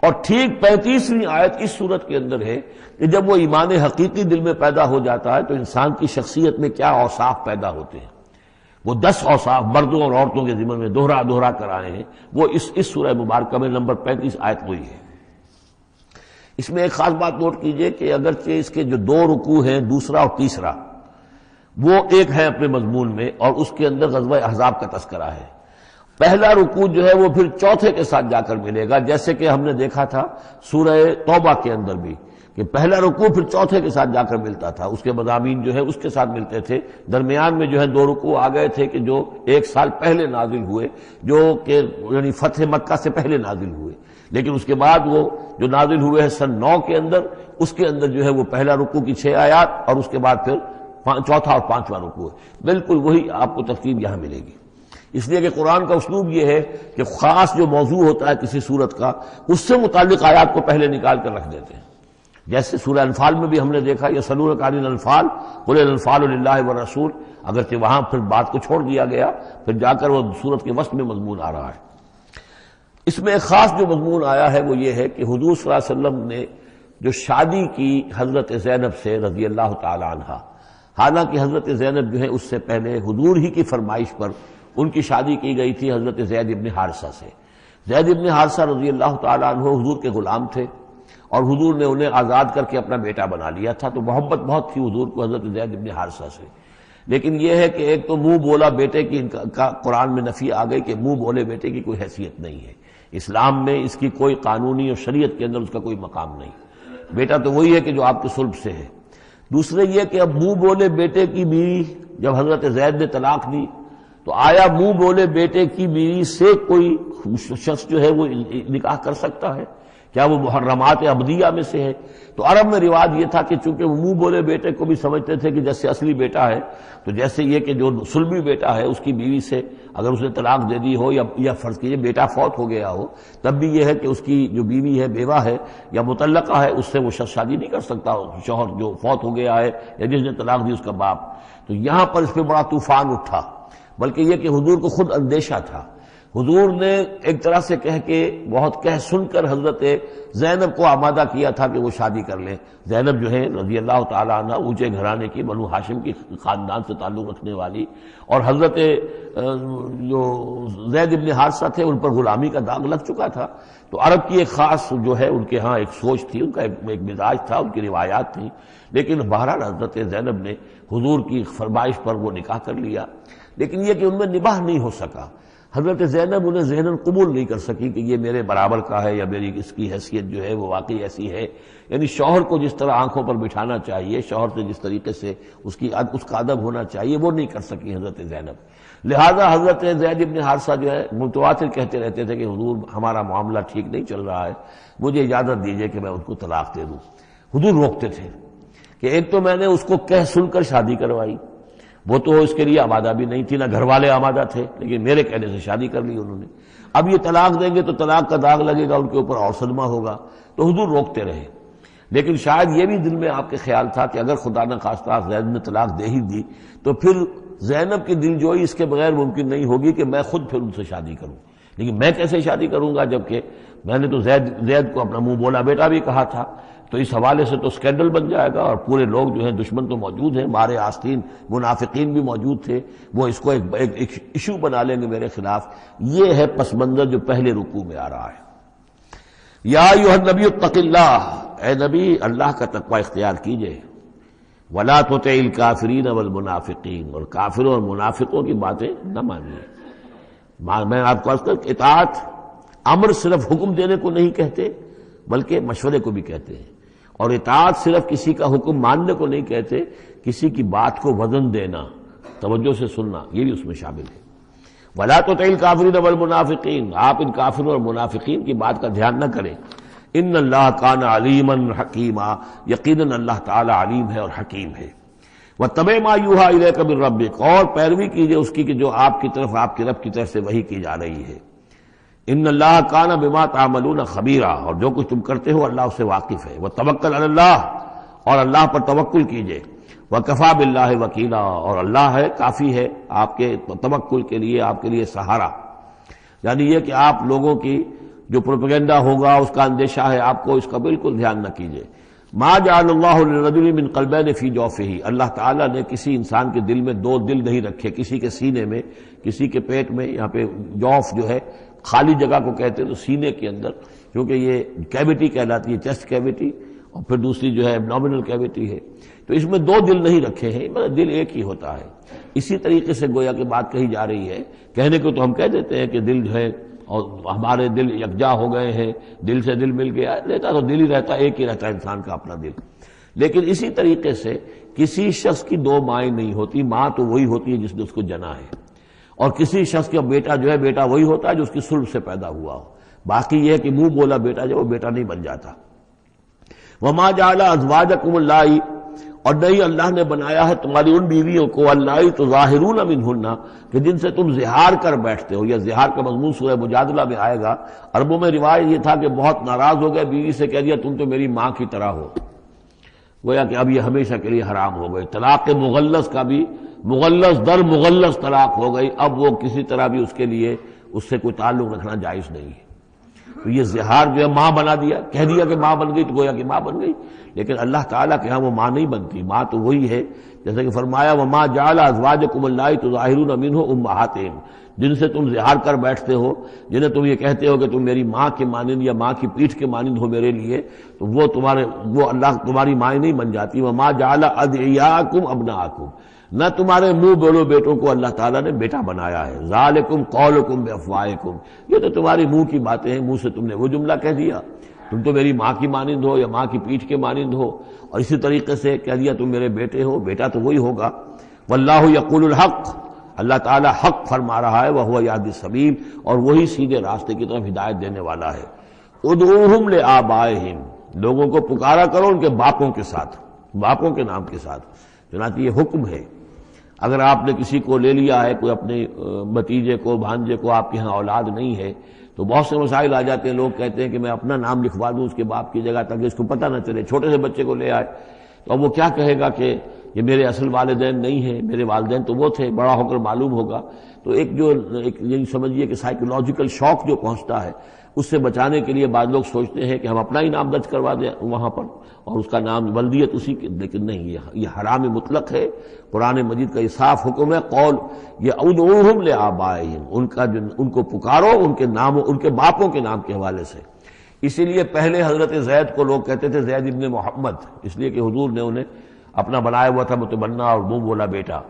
اور ٹھیک 35ویں آیت اس صورت کے اندر ہے کہ جب وہ ایمان حقیقی دل میں پیدا ہو جاتا ہے تو انسان کی شخصیت میں کیا اوصاف پیدا ہوتے ہیں، وہ 10 اوصاف مردوں اور عورتوں کے ذمن میں دوہرا کر آئے ہیں، وہ اس سورہ مبارکہ میں نمبر 35 آیت وہی ہے۔ اس میں ایک خاص بات نوٹ کیجئے کہ اگرچہ اس کے جو 2 رکوع ہیں، دوسرا اور تیسرا، وہ ایک ہے اپنے مضمون میں، اور اس کے اندر غزوہ احزاب کا تذکرہ ہے۔ پہلا رکوع جو ہے وہ پھر چوتھے کے ساتھ جا کر ملے گا، جیسے کہ ہم نے دیکھا تھا سورہ توبہ کے اندر بھی کہ پہلا رکوع پھر چوتھے کے ساتھ جا کر ملتا تھا، اس کے مضامین جو ہے اس کے ساتھ ملتے تھے۔ درمیان میں جو ہے 2 رکوع آ گئے تھے کہ جو 1 سال پہلے نازل ہوئے، جو کہ یعنی فتح مکہ سے پہلے نازل ہوئے، لیکن اس کے بعد وہ جو نازل ہوئے ہیں سن 9 کے اندر، اس کے اندر جو ہے وہ پہلا رکوع کی 6 آیات اور اس کے بعد پھر چوتھا اور 5واں رکوع ہے۔ بالکل وہی آپ کو ترتیب یہاں ملے گی، اس لیے کہ قرآن کا اسلوب یہ ہے کہ خاص جو موضوع ہوتا ہے کسی سورت کا، اس سے متعلق آیات کو پہلے نکال کر رکھ دیتے ہیں۔ جیسے سورہ انفال میں بھی ہم نے دیکھا یسألونک عن الانفال قل الانفال للہ والرسول، اگرچہ وہاں پھر بات کو چھوڑ دیا گیا، پھر جا کر وہ سورت کے وسط میں مضمون آ رہا ہے۔ اس میں ایک خاص جو مضمون آیا ہے وہ یہ ہے کہ حضور صلی اللہ علیہ وسلم نے جو شادی کی حضرت زینب سے رضی اللہ تعالی عنہ، حالانکہ حضرت زینب جو ہے اس سے پہلے حضور ہی کی فرمائش پر ان کی شادی کی گئی تھی حضرت زید ابن حارثہ سے۔ زید ابن حارثہ رضی اللہ تعالی عنہ حضور کے غلام تھے، اور حضور نے انہیں آزاد کر کے اپنا بیٹا بنا لیا تھا، تو محبت بہت تھی حضور کو حضرت زید ابن حارثہ سے۔ لیکن یہ ہے کہ ایک تو منہ بولا بیٹے کی کا قرآن میں نفی آ گئی کہ منہ بولے بیٹے کی کوئی حیثیت نہیں ہے، اسلام میں اس کی کوئی قانونی اور شریعت کے اندر اس کا کوئی مقام نہیں، بیٹا تو وہی ہے کہ جو آپ کے صلب سے ہے۔ دوسرے یہ کہ اب منہ بولے بیٹے کی بیوی جب حضرت زید نے طلاق دی تو آیا منہ بولے بیٹے کی بیوی سے کوئی شخص جو ہے وہ نکاح کر سکتا ہے؟ کیا وہ محرمات ابدیہ میں سے ہے؟ تو عرب میں رواج یہ تھا کہ چونکہ وہ منہ بولے بیٹے کو بھی سمجھتے تھے کہ جیسے اصلی بیٹا ہے، تو جیسے یہ کہ جو صلبی بیٹا ہے اس کی بیوی سے اگر اس نے طلاق دے دی ہو یا فرض کیجئے بیٹا فوت ہو گیا ہو، تب بھی یہ ہے کہ اس کی جو بیوی ہے بیوہ ہے یا مطلقہ ہے اس سے وہ شخص شادی نہیں کر سکتا، شوہر جو فوت ہو گیا ہے یا جس نے طلاق دی اس کا باپ۔ تو یہاں پر اس پہ بڑا طوفان اٹھا، بلکہ یہ کہ حضور کو خود اندیشہ تھا۔ حضور نے ایک طرح سے کہہ کے بہت کہہ سن کر حضرت زینب کو آمادہ کیا تھا کہ وہ شادی کر لیں۔ زینب جو ہے رضی اللہ تعالیٰ عنہ اونچے گھرانے کی، بنو ہاشم کی خاندان سے تعلق رکھنے والی، اور حضرت جو زید ابن حارثہ تھے ان پر غلامی کا داغ لگ چکا تھا، تو عرب کی ایک خاص جو ہے ان کے ہاں ایک سوچ تھی، ان کا ایک مزاج تھا، ان کی روایات تھیں، لیکن بہرحال حضرت زینب نے حضور کی فرمائش پر وہ نکاح کر لیا، لیکن یہ کہ ان میں نباہ نہیں ہو سکا۔ حضرت زینب انہیں ذہناً قبول نہیں کر سکی کہ یہ میرے برابر کا ہے یا میری اس کی حیثیت جو ہے وہ واقعی ایسی ہے، یعنی شوہر کو جس طرح آنکھوں پر بٹھانا چاہیے، شوہر سے جس طریقے سے اس کا ادب ہونا چاہیے وہ نہیں کر سکی حضرت زینب۔ لہذا حضرت زید ابن حارثہ جو ہے متواتر کہتے رہتے تھے کہ حضور ہمارا معاملہ ٹھیک نہیں چل رہا ہے، مجھے اجازت دیجیے کہ میں ان کو طلاق دے دوں۔ حضور روکتے تھے کہ ایک تو میں نے اس کو کہہ سن کر شادی کروائی، وہ تو اس کے لیے آمادہ بھی نہیں تھی، نہ گھر والے آمادہ تھے، لیکن میرے کہنے سے شادی کر لی انہوں نے، اب یہ طلاق دیں گے تو طلاق کا داغ لگے گا ان کے اوپر اور صدمہ ہوگا، تو حضور روکتے رہے۔ لیکن شاید یہ بھی دل میں آپ کے خیال تھا کہ اگر خدا نہ خواستہ زید نے طلاق دے ہی دی تو پھر زینب کی دل جوئی اس کے بغیر ممکن نہیں ہوگی کہ میں خود پھر ان سے شادی کروں، لیکن میں کیسے شادی کروں گا جبکہ میں نے تو زید کو اپنا منہ بولا بیٹا بھی کہا تھا، تو اس حوالے سے تو اسکینڈل بن جائے گا، اور پورے لوگ جو ہیں دشمن تو موجود ہیں، مارے آستین منافقین بھی موجود تھے، وہ اس کو ایک ایشو بنا لیں گے میرے خلاف۔ یہ ہے پس منظر جو پہلے رکوع میں آ رہا ہے۔ یا ایھا النبی اتق اللہ، اے نبی اللہ کا تقوی اختیار کیجئے، ولا تطع الکافرین والمنافقین، اور کافروں اور منافقوں کی باتیں نہ مانیے۔ میں آپ کو اطاعت امر صرف حکم دینے کو نہیں کہتے بلکہ مشورے کو بھی کہتے ہیں، اور اطاعت صرف کسی کا حکم ماننے کو نہیں کہتے، کسی کی بات کو وزن دینا، توجہ سے سننا، یہ بھی اس میں شامل ہے۔ وَلَا تُطِعِ الْكَافِرِينَ وَالْمُنَافِقِينَ، آپ ان کافروں اور منافقین کی بات کا دھیان نہ کریں۔ ان اللہ کان علیما حکیما، یقیناً اللہ تعالی علیم ہے اور حکیم ہے۔ وَاتَّبِعْ مَا یوحیٰ الیک من ربک، اور پیروی کیجئے اس کی کہ جو آپ کی طرف، آپ کے رب کی طرف سے وحی کی جا رہی ہے۔ ان اللہ کان بما تعملون خبیرا، اور جو کچھ تم کرتے ہو اللہ اس سے واقف ہے۔ وتوکل علی اللہ، اور اللہ پر توکل کیجئے۔ وکفیٰ باللہ وکیلا، اور اللہ ہے کافی ہے آپ کے توکل کے لیے، آپ کے لیے سہارا۔ یعنی یہ کہ آپ لوگوں کی جو پروپیگنڈا ہوگا اس کا اندیشہ ہے آپ کو، اس کا بالکل دھیان نہ کیجئے۔ ما جعل اللہ لرجل من قلبین فی جوفہ، اللہ تعالیٰ نے کسی انسان کے دل میں دو دل نہیں رکھے، کسی کے سینے میں، کسی کے پیٹ میں، یہاں پہ جوف جو ہے خالی جگہ کو کہتے ہیں، تو سینے کے اندر، کیونکہ یہ کیویٹی کہلاتی ہے، چیسٹ کیویٹی، اور پھر دوسری جو ہے ایبڈومینل کیویٹی ہے، تو اس میں دو دل نہیں رکھے ہیں، مگر دل ایک ہی ہوتا ہے۔ اسی طریقے سے گویا کہ بات کہی جا رہی ہے، کہنے کو تو ہم کہہ دیتے ہیں کہ دل جو ہے اور ہمارے دل یکجا ہو گئے ہیں، دل سے دل مل گیا، رہتا تو دل ہی رہتا، ایک ہی رہتا ہے انسان کا اپنا دل۔ لیکن اسی طریقے سے کسی شخص کی دو مائیں نہیں ہوتی، ماں تو وہی ہوتی ہے جس نے اس کو جنا ہے، اور کسی شخص کا بیٹا جو ہے، بیٹا وہی ہوتا ہے جو اس کی صلب سے پیدا ہوا ہو۔ باقی یہ ہے کہ منہ بولا بیٹا جو وہ بیٹا نہیں بن جاتا۔ وما جعل ازواجکم اللہ، اور نہیں اللہ نے بنایا ہے تمہاری ان بیویوں کو، اللہ تظاہرون منہن، کہ جن سے تم زہار کر بیٹھتے ہو۔ یہ زہار کا مضمون سورہ مجادلہ میں آئے گا۔ عربوں میں روایت یہ تھا کہ بہت ناراض ہو گئے، بیوی سے کہہ دیا تم تو میری ماں کی طرح ہو، گویا کہ اب یہ ہمیشہ کے لیے حرام ہو گئی۔ طلاق مغلظ کا بھی مغلظ در مغلظ طلاق ہو گئی، اب وہ کسی طرح بھی اس کے لیے اس سے کوئی تعلق رکھنا جائز نہیں ہے۔ تو یہ زہار جو ہے ماں بنا دیا، کہہ دیا کہ ماں بن گئی تو گویا کہ ماں بن گئی، لیکن اللہ تعالیٰ کے ہاں وہ ماں نہیں بنتی، ماں تو وہی ہے، جیسے کہ فرمایا وما جعل ازواجکم اللہ تظاہرون منہ امہاتہم، جن سے تم زہار کر بیٹھتے ہو، جنہیں تم یہ کہتے ہو کہ تم میری ماں کے مانند یا ماں کی پیٹھ کے مانند ہو میرے لیے، تو وہ اللہ تمہاری مائیں نہیں بن جاتی۔ وما جعل ادعیاکم ابناءکم، نہ تمہارے منہ بولو بیٹوں کو اللہ تعالیٰ نے بیٹا بنایا ہے۔ ذالکم قولکم بافواہکم، یہ تو تمہاری منہ کی باتیں ہیں، منہ سے تم نے وہ جملہ کہہ دیا، تم تو میری ماں کی مانند ہو یا ماں کی پیٹھ کے مانند ہو، اور اسی طریقے سے کہہ دیا تم میرے بیٹے ہو، بیٹا تو وہی ہوگا۔ واللہ یقول الحق، اللہ تعالیٰ حق فرما رہا ہے، وہو یہدی السبیل، اور وہی سیدھے راستے کی طرف ہدایت دینے والا ہے۔ ادعوہم لآبائہم، لوگوں کو پکارا کرو ان کے باپوں کے ساتھ، باپوں کے نام کے ساتھ، چنانچہ یہ حکم ہے۔ اگر آپ نے کسی کو لے لیا ہے، کوئی اپنے بھتیجے کو، بھانجے کو، آپ کے ہاں اولاد نہیں ہے، تو بہت سے مسائل آ جاتے ہیں، لوگ کہتے ہیں کہ میں اپنا نام لکھوا دوں اس کے باپ کی جگہ تاکہ اس کو پتہ نہ چلے، چھوٹے سے بچے کو لے آئے تو اب وہ کیا کہے گا کہ یہ میرے اصل والدین نہیں ہیں، میرے والدین تو وہ تھے، بڑا ہو کر معلوم ہوگا۔ تو ایک یہی سمجھیے کہ سائیکولوجیکل شوق جو پہنچتا ہے، اس سے بچانے کے لیے بعض لوگ سوچتے ہیں کہ ہم اپنا ہی نام درج کروا دیں وہاں پر اور اس کا نام ولدیت اسی کی، لیکن نہیں، یہ حرام مطلق ہے۔ قرآن مجید کا یہ صاف حکم ہے، قول یہ ادعوہم لآبائہم، ان کو پکارو ان کے نام، ان کے باپوں کے نام کے حوالے سے۔ اسی لیے پہلے حضرت زید کو لوگ کہتے تھے زید ابن محمد، اس لیے کہ حضور نے انہیں اپنا بنایا ہوا تھا متبنہ اور منہ بولا بیٹا۔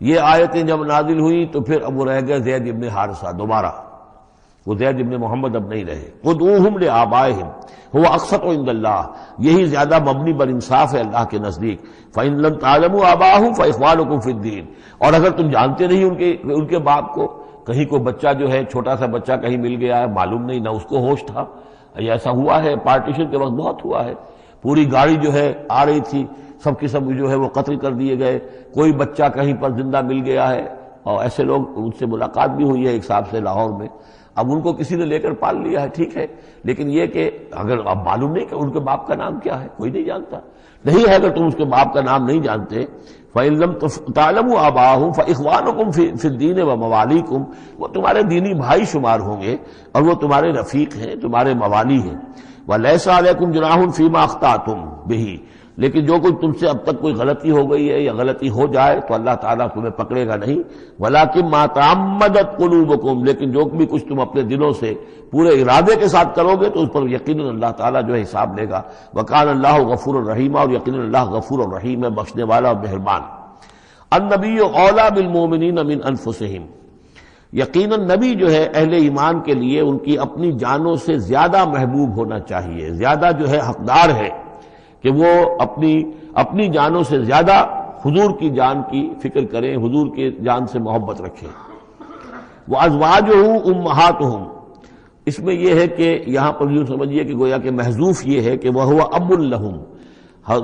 یہ آیتیں جب نازل ہوئی تو پھر اب وہ رہ گئے زید ابن حارثہ، دوبارہ وہ زید ابن محمد اب نہیں رہے۔ ادعوہم لآبائہم هو اقسط عند اللہ، یہی زیادہ مبنی بر انصاف ہے اللہ کے نزدیک۔ فإن لم تعلموا آباءهم فإخوانكم في الدين، اور اگر تم جانتے نہیں ان کے باپ کو، کہیں کوئی بچہ جو ہے، چھوٹا سا بچہ کہیں مل گیا ہے، معلوم نہیں، نہ اس کو ہوش تھا، ایسا ہوا ہے پارٹیشن کے وقت بہت ہوا ہے، پوری گاڑی جو ہے آ رہی تھی، سب کے سب جو ہے وہ قتل کر دیے گئے، کوئی بچہ کہیں پر زندہ مل گیا ہے، اور ایسے لوگ، ان سے ملاقات بھی ہوئی ہے ایک صاحب سے لاہور میں، اب ان کو کسی نے لے کر پال لیا ہے، ٹھیک ہے، لیکن یہ کہ اگر اب معلوم نہیں کہ ان کے باپ کا نام کیا ہے، کوئی نہیں جانتا، نہیں ہے اگر تم اس کے باپ کا نام نہیں جانتے، فَإِن لَمْ تَعْلَمُوا آبَاءَهُمْ فَإِخْوَانُكُمْ فِي الدِّينِ وَمَوَالِيكُمْ، وہ تمہارے دینی بھائی شمار ہوں گے اور وہ تمہارے رفیق ہیں، تمہارے موالی ہیں۔ وَلَيْسَ عَلَيْكُمْ جُنَاحٌ فِيمَا أَخْطَأْتُمْ بِهِ، لیکن جو کچھ تم سے اب تک کوئی غلطی ہو گئی ہے یا غلطی ہو جائے تو اللہ تعالیٰ تمہیں پکڑے گا نہیں۔ وَلَكِن مَا تَعَمَّدَتْ قُلُوبُكُمْ، لیکن جو بھی کچھ تم اپنے دلوں سے پورے ارادے کے ساتھ کرو گے تو اس پر یقیناً اللہ تعالیٰ جو ہے حساب لے گا۔ وَكَانَ اللَّهُ غَفُورًا رَحِيمًا، اور یقیناً اللہ غفور اور رحیم ہے، بخشنے والا اور مہربان۔ النبی اولیٰ بالمؤمنین من انفسہم، یقیناً نبی جو ہے اہل ایمان کے لیے ان کی اپنی جانوں سے زیادہ محبوب ہونا چاہیے، زیادہ جو ہے حقدار ہے کہ وہ اپنی جانوں سے زیادہ حضور کی جان کی فکر کریں، حضور کی جان سے محبت رکھیں۔ وَأَزْوَاجُهُ أُمَّهَاتُهُمْ، اس میں یہ ہے کہ یہاں پر یوں سمجھیے کہ گویا کہ محذوف یہ ہے کہ وَهُوَ أَبٌ لَهُمْ،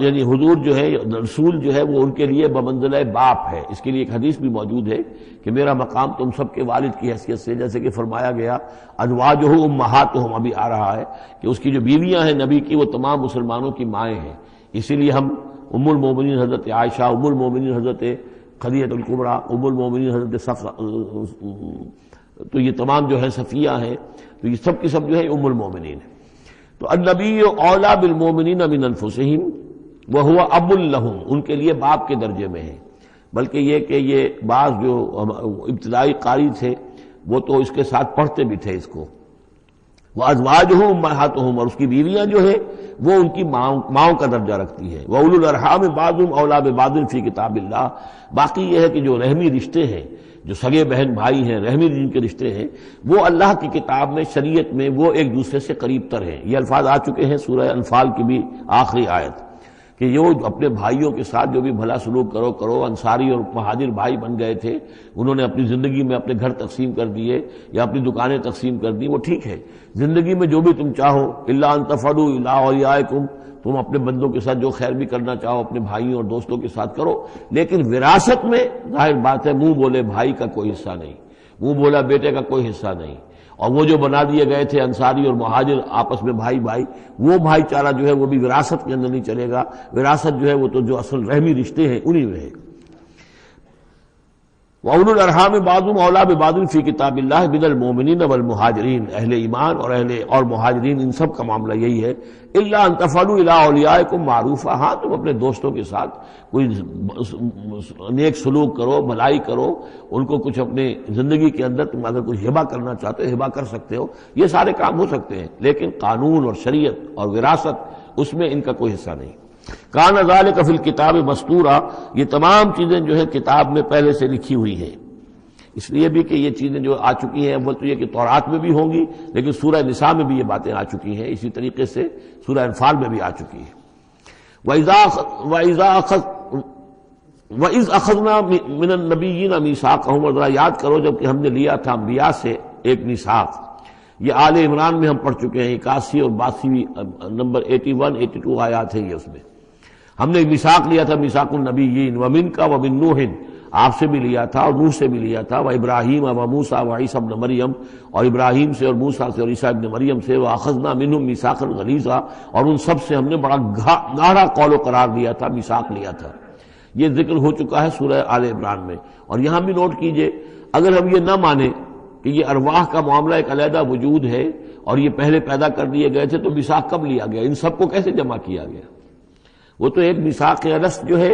یعنی حضور جو ہے، رسول جو ہے وہ ان کے لیے بمنزلہ باپ ہے۔ اس کے لیے ایک حدیث بھی موجود ہے کہ میرا مقام تم سب کے والد کی حیثیت سے، جیسے کہ فرمایا گیا ازواجہ امہاتہم، ابھی آ رہا ہے کہ اس کی جو بیویاں ہیں نبی کی وہ تمام مسلمانوں کی مائیں ہیں۔ اسی لیے ہم ام المومنین حضرت عائشہ، ام المومنین حضرت خدیجہ الکبریٰ، ام المومنین حضرت صفیہ، تو یہ تمام جو ہے صفیہ ہیں، تو یہ سب کی سب جو ہے ام المومنین ہیں۔ تو النبی اولا بالمومنین من انفسہم وہو اب لہم، ان کے لیے باپ کے درجے میں ہے۔ بلکہ یہ کہ یہ بعض جو ابتدائی قاری تھے وہ تو اس کے ساتھ پڑھتے بھی تھے اس کو، وازواجہ امہاتہم، اور اس کی بیویاں جو ہے وہ ان کی ماؤں کا درجہ رکھتی ہے۔ واولو الارحام بعضهم اولی ببعض فی کتاب اللہ، باقی یہ ہے کہ جو رحمی رشتے ہیں، جو سگے بہن بھائی ہیں، رحمی جن کے رشتے ہیں، وہ اللہ کی کتاب میں، شریعت میں وہ ایک دوسرے سے قریب تر ہیں۔ یہ الفاظ آ چکے ہیں سورہ انفال کی بھی آخری آیت کہ جو اپنے بھائیوں کے ساتھ جو بھی بھلا سلوک کرو۔ انصاری اور مہاجر بھائی بن گئے تھے، انہوں نے اپنی زندگی میں اپنے گھر تقسیم کر دیے یا اپنی دکانیں تقسیم کر دی، وہ ٹھیک ہے۔ زندگی میں جو بھی تم چاہو، الا ان تفعلوا الی اولیاءکم، تم اپنے بندوں کے ساتھ جو خیر بھی کرنا چاہو اپنے بھائیوں اور دوستوں کے ساتھ کرو، لیکن وراثت میں ظاہر بات ہے منہ بولے بھائی کا کوئی حصہ نہیں، منہ بولا بیٹے کا کوئی حصہ نہیں۔ اور وہ جو بنا دیے گئے تھے انصاری اور مہاجر آپس میں بھائی بھائی، وہ بھائی چارہ جو ہے وہ بھی وراثت کے اندر نہیں چلے گا۔ وراثت جو ہے وہ تو جو اصل رحمی رشتے ہیں انہی میں ہے۔ وَأُولُو الْأَرْحَامِ بَعْضُهُمْ أَوْلَىٰ بِبَعْضٍ فِي كِتَابِ اللَّهِ مِنَ الْمُؤْمِنِينَ وَالْمُهَاجِرِينَ، اہل ایمان اور مہاجرین، ان سب کا معاملہ یہی ہے۔ إِلَّا أَن تَفْعَلُوا إِلَىٰ أَوْلِيَائِكُمْ مَعْرُوفًا، ہاں تم اپنے دوستوں کے ساتھ کوئی نیک سلوک کرو، بھلائی کرو، ان کو کچھ اپنے زندگی کے اندر تم اگر کچھ ہبہ کرنا چاہتے ہو ہبہ کر سکتے ہو، یہ سارے کام ہو سکتے ہیں، لیکن قانون اور شریعت اور وراثت اس میں ان کا کوئی حصہ نہیں۔ کان ذالک فی الکتاب مستورا، یہ تمام چیزیں جو ہے کتاب میں پہلے سے لکھی ہوئی ہیں۔ اس لیے بھی کہ یہ چیزیں جو آ چکی ہیں، اول تو یہ کہ تورات میں بھی ہوں گی، لیکن سورہ نساء میں بھی یہ باتیں آ چکی ہیں، اسی طریقے سے سورہ انفال میں بھی آ چکی ہیں۔ وَإِذْ أَخَذْنَا مِنَ النَّبِيِّينَ مِيثَاقَهُمْ، اور ذرا یاد کرو جب کہ ہم نے لیا تھا انبیاء سے ایک میثاق۔ یہ آل عمران میں ہم پڑھ چکے ہیں، 81 اور 82 نمبر 81 82 آیات ہیں یہ، اس میں ہم نے میثاق لیا تھا، میثاق النبیین، ومنک ومن نوح، آپ سے بھی لیا تھا اور نوح سے بھی لیا تھا، وابراہیم وموسیٰ وعیسیٰ ابن مریم، اور ابراہیم سے اور موسیٰ سے اور عیسیٰ ابن مریم سے، واخذنا منہم میثاقا غلیظا، اور ان سب سے ہم نے بڑا گاڑا قول و قرار لیا تھا، میثاق لیا تھا۔ یہ ذکر ہو چکا ہے سورہ آل عمران میں۔ اور یہاں بھی نوٹ کیجئے، اگر ہم یہ نہ مانیں کہ یہ ارواح کا معاملہ ایک علیحدہ وجود ہے اور یہ پہلے پیدا کر دیے گئے تھے، تو میثاق کب لیا گیا؟ ان سب کو کیسے جمع کیا گیا؟ وہ تو ایک میثاق الست جو ہے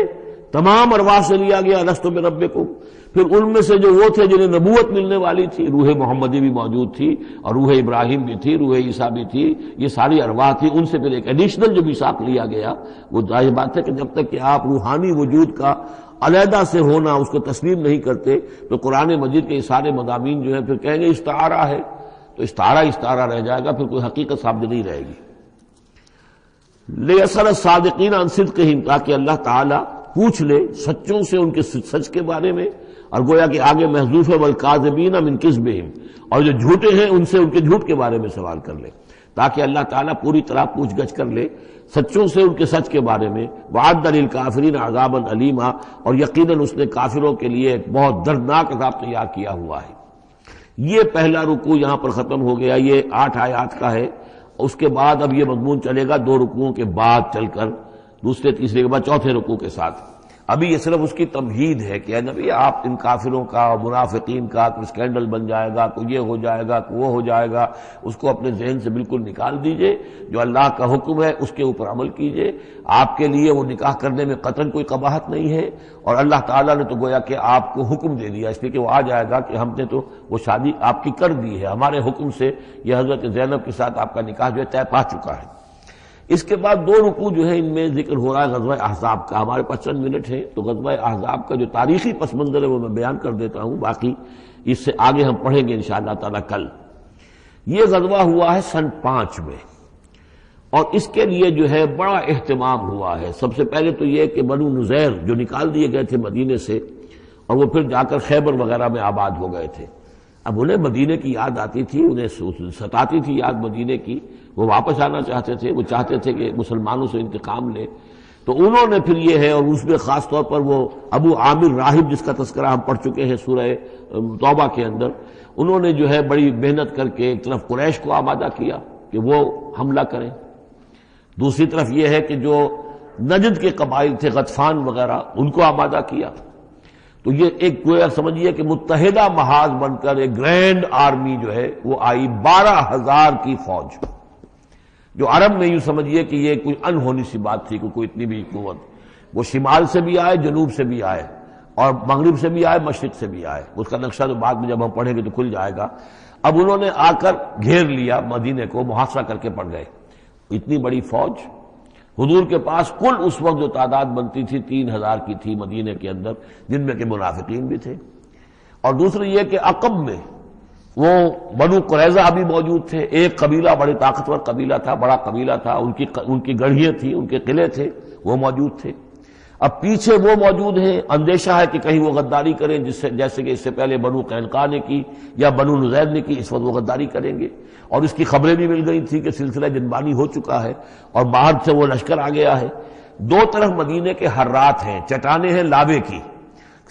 تمام ارواح سے لیا گیا، الست بربکم۔ پھر ان میں سے جو وہ تھے جنہیں نبوت ملنے والی تھی، روح محمدی بھی موجود تھی اور روح ابراہیم بھی تھی، روح عیسیٰ بھی تھی، یہ ساری ارواح تھی، ان سے پھر ایک ایڈیشنل جو میثاق لیا گیا۔ وہ ظاہر بات ہے کہ جب تک کہ آپ روحانی وجود کا علیحدہ سے ہونا اس کو تسلیم نہیں کرتے، تو قرآن مجید کے یہ سارے مضامین جو ہیں پھر کہیں گے استعارہ ہے، تو استعارہ رہ جائے گا، پھر کوئی حقیقت ثابت نہیں رہے گی۔ لِيَسْأَلَ الصَّادِقِينَ عَنْ صِدْقِهِمْ، تاکہ اللہ تعالیٰ پوچھ لے سچوں سے ان کے سچ کے بارے میں، اور گویا کہ آگے محذوف ہے وَالْكَاذِبِينَ مِنْ كِذْبِهِمْ، اور جو جھوٹے ہیں ان سے ان کے جھوٹ کے بارے میں سوال کر لے، تاکہ اللہ تعالیٰ پوری طرح پوچھ گچھ کر لے سچوں سے ان کے سچ کے بارے میں۔ وَعَدَّ لِلْكَافِرِينَ عَذَابًا أَلِيمًا، اور یقیناً اس نے کافروں کے لیے ایک بہت دردناک عذاب تیار کیا ہوا ہے۔ یہ پہلا رکوع یہاں پر ختم ہو گیا، یہ 8 آیات کا ہے۔ اس کے بعد اب یہ مضمون چلے گا 2 رکوعوں کے بعد چل کر، دوسرے تیسرے کے بعد چوتھے رکوع کے ساتھ۔ ابھی یہ صرف اس کی تمہید ہے کہ اے نبی آپ ان کافروں کا اور منافقین کا کوئی اسکینڈل بن جائے گا، کوئی یہ ہو جائے گا، کوئی وہ ہو جائے گا، اس کو اپنے ذہن سے بالکل نکال دیجئے۔ جو اللہ کا حکم ہے اس کے اوپر عمل کیجئے۔ آپ کے لیے وہ نکاح کرنے میں قطعاً کوئی قباحت نہیں ہے، اور اللہ تعالیٰ نے تو گویا کہ آپ کو حکم دے دیا، اس لیے کہ وہ آ جائے گا کہ ہم نے تو وہ شادی آپ کی کر دی ہے، ہمارے حکم سے یہ حضرت زینب کے ساتھ آپ کا نکاح جو ہے طے پا چکا ہے۔ اس کے بعد 2 رکوع جو ہے ان میں ذکر ہو رہا ہے غزوہ احزاب کا۔ ہمارے پاس چند منٹ ہیں تو غزوہ احزاب کا جو تاریخی پس منظر ہے وہ میں بیان کر دیتا ہوں، باقی اس سے آگے ہم پڑھیں گے انشاءاللہ تعالی کل۔ یہ غزوہ ہوا ہے سن 5 میں، اور اس کے لیے جو ہے بڑا اہتمام ہوا ہے۔ سب سے پہلے تو یہ کہ بنو نذیر جو نکال دیے گئے تھے مدینے سے اور وہ پھر جا کر خیبر وغیرہ میں آباد ہو گئے تھے، اب انہیں مدینے کی یاد آتی تھی، انہیں ستاتی تھی یاد مدینے کی، وہ واپس آنا چاہتے تھے، وہ چاہتے تھے کہ مسلمانوں سے انتقام لے۔ تو انہوں نے پھر یہ ہے، اور اس میں خاص طور پر وہ ابو عامر راہب جس کا تذکرہ ہم پڑھ چکے ہیں سورہ توبہ کے اندر، انہوں نے جو ہے بڑی محنت کر کے ایک طرف قریش کو آمادہ کیا کہ وہ حملہ کریں، دوسری طرف یہ ہے کہ جو نجد کے قبائل تھے غطفان وغیرہ ان کو آمادہ کیا۔ تو یہ ایک گویا سمجھیے کہ متحدہ محاذ بن کر ایک گرینڈ آرمی جو ہے وہ آئی، 12,000 کی فوج، جو عرب میں یوں سمجھیے کہ یہ کوئی انہونی سی بات تھی کہ کوئی اتنی بھی قوت، وہ شمال سے بھی آئے، جنوب سے بھی آئے، اور مغرب سے بھی آئے، مشرق سے بھی آئے۔ اس کا نقشہ تو بعد میں جب ہم پڑھیں گے تو کھل جائے گا۔ اب انہوں نے آ کر گھیر لیا مدینے کو، محاصرہ کر کے پڑ گئے۔ اتنی بڑی فوج حضور کے پاس کل اس وقت جو تعداد بنتی تھی 3,000 کی تھی مدینے کے اندر، جن میں کہ منافقین بھی تھے۔ اور دوسری یہ کہ عقب میں وہ بنو قریظہ بھی موجود تھے، ایک قبیلہ بڑے طاقتور قبیلہ تھا، بڑا قبیلہ تھا، ان کی گڑھیاں تھیں، ان کے قلعے تھے، وہ موجود تھے۔ اب پیچھے وہ موجود ہیں، اندیشہ ہے کہ کہیں وہ غداری کریں، جیسے کہ اس سے پہلے بنو قینقاع نے کی یا بنو نذیر نے کی، اس وقت وہ غداری کریں گے، اور اس کی خبریں بھی مل گئی تھی کہ سلسلہ جنبانی ہو چکا ہے اور باہر سے وہ لشکر آ گیا ہے۔ دو طرف مدینے کے حرات ہیں، چٹانیں ہیں لاوے کی،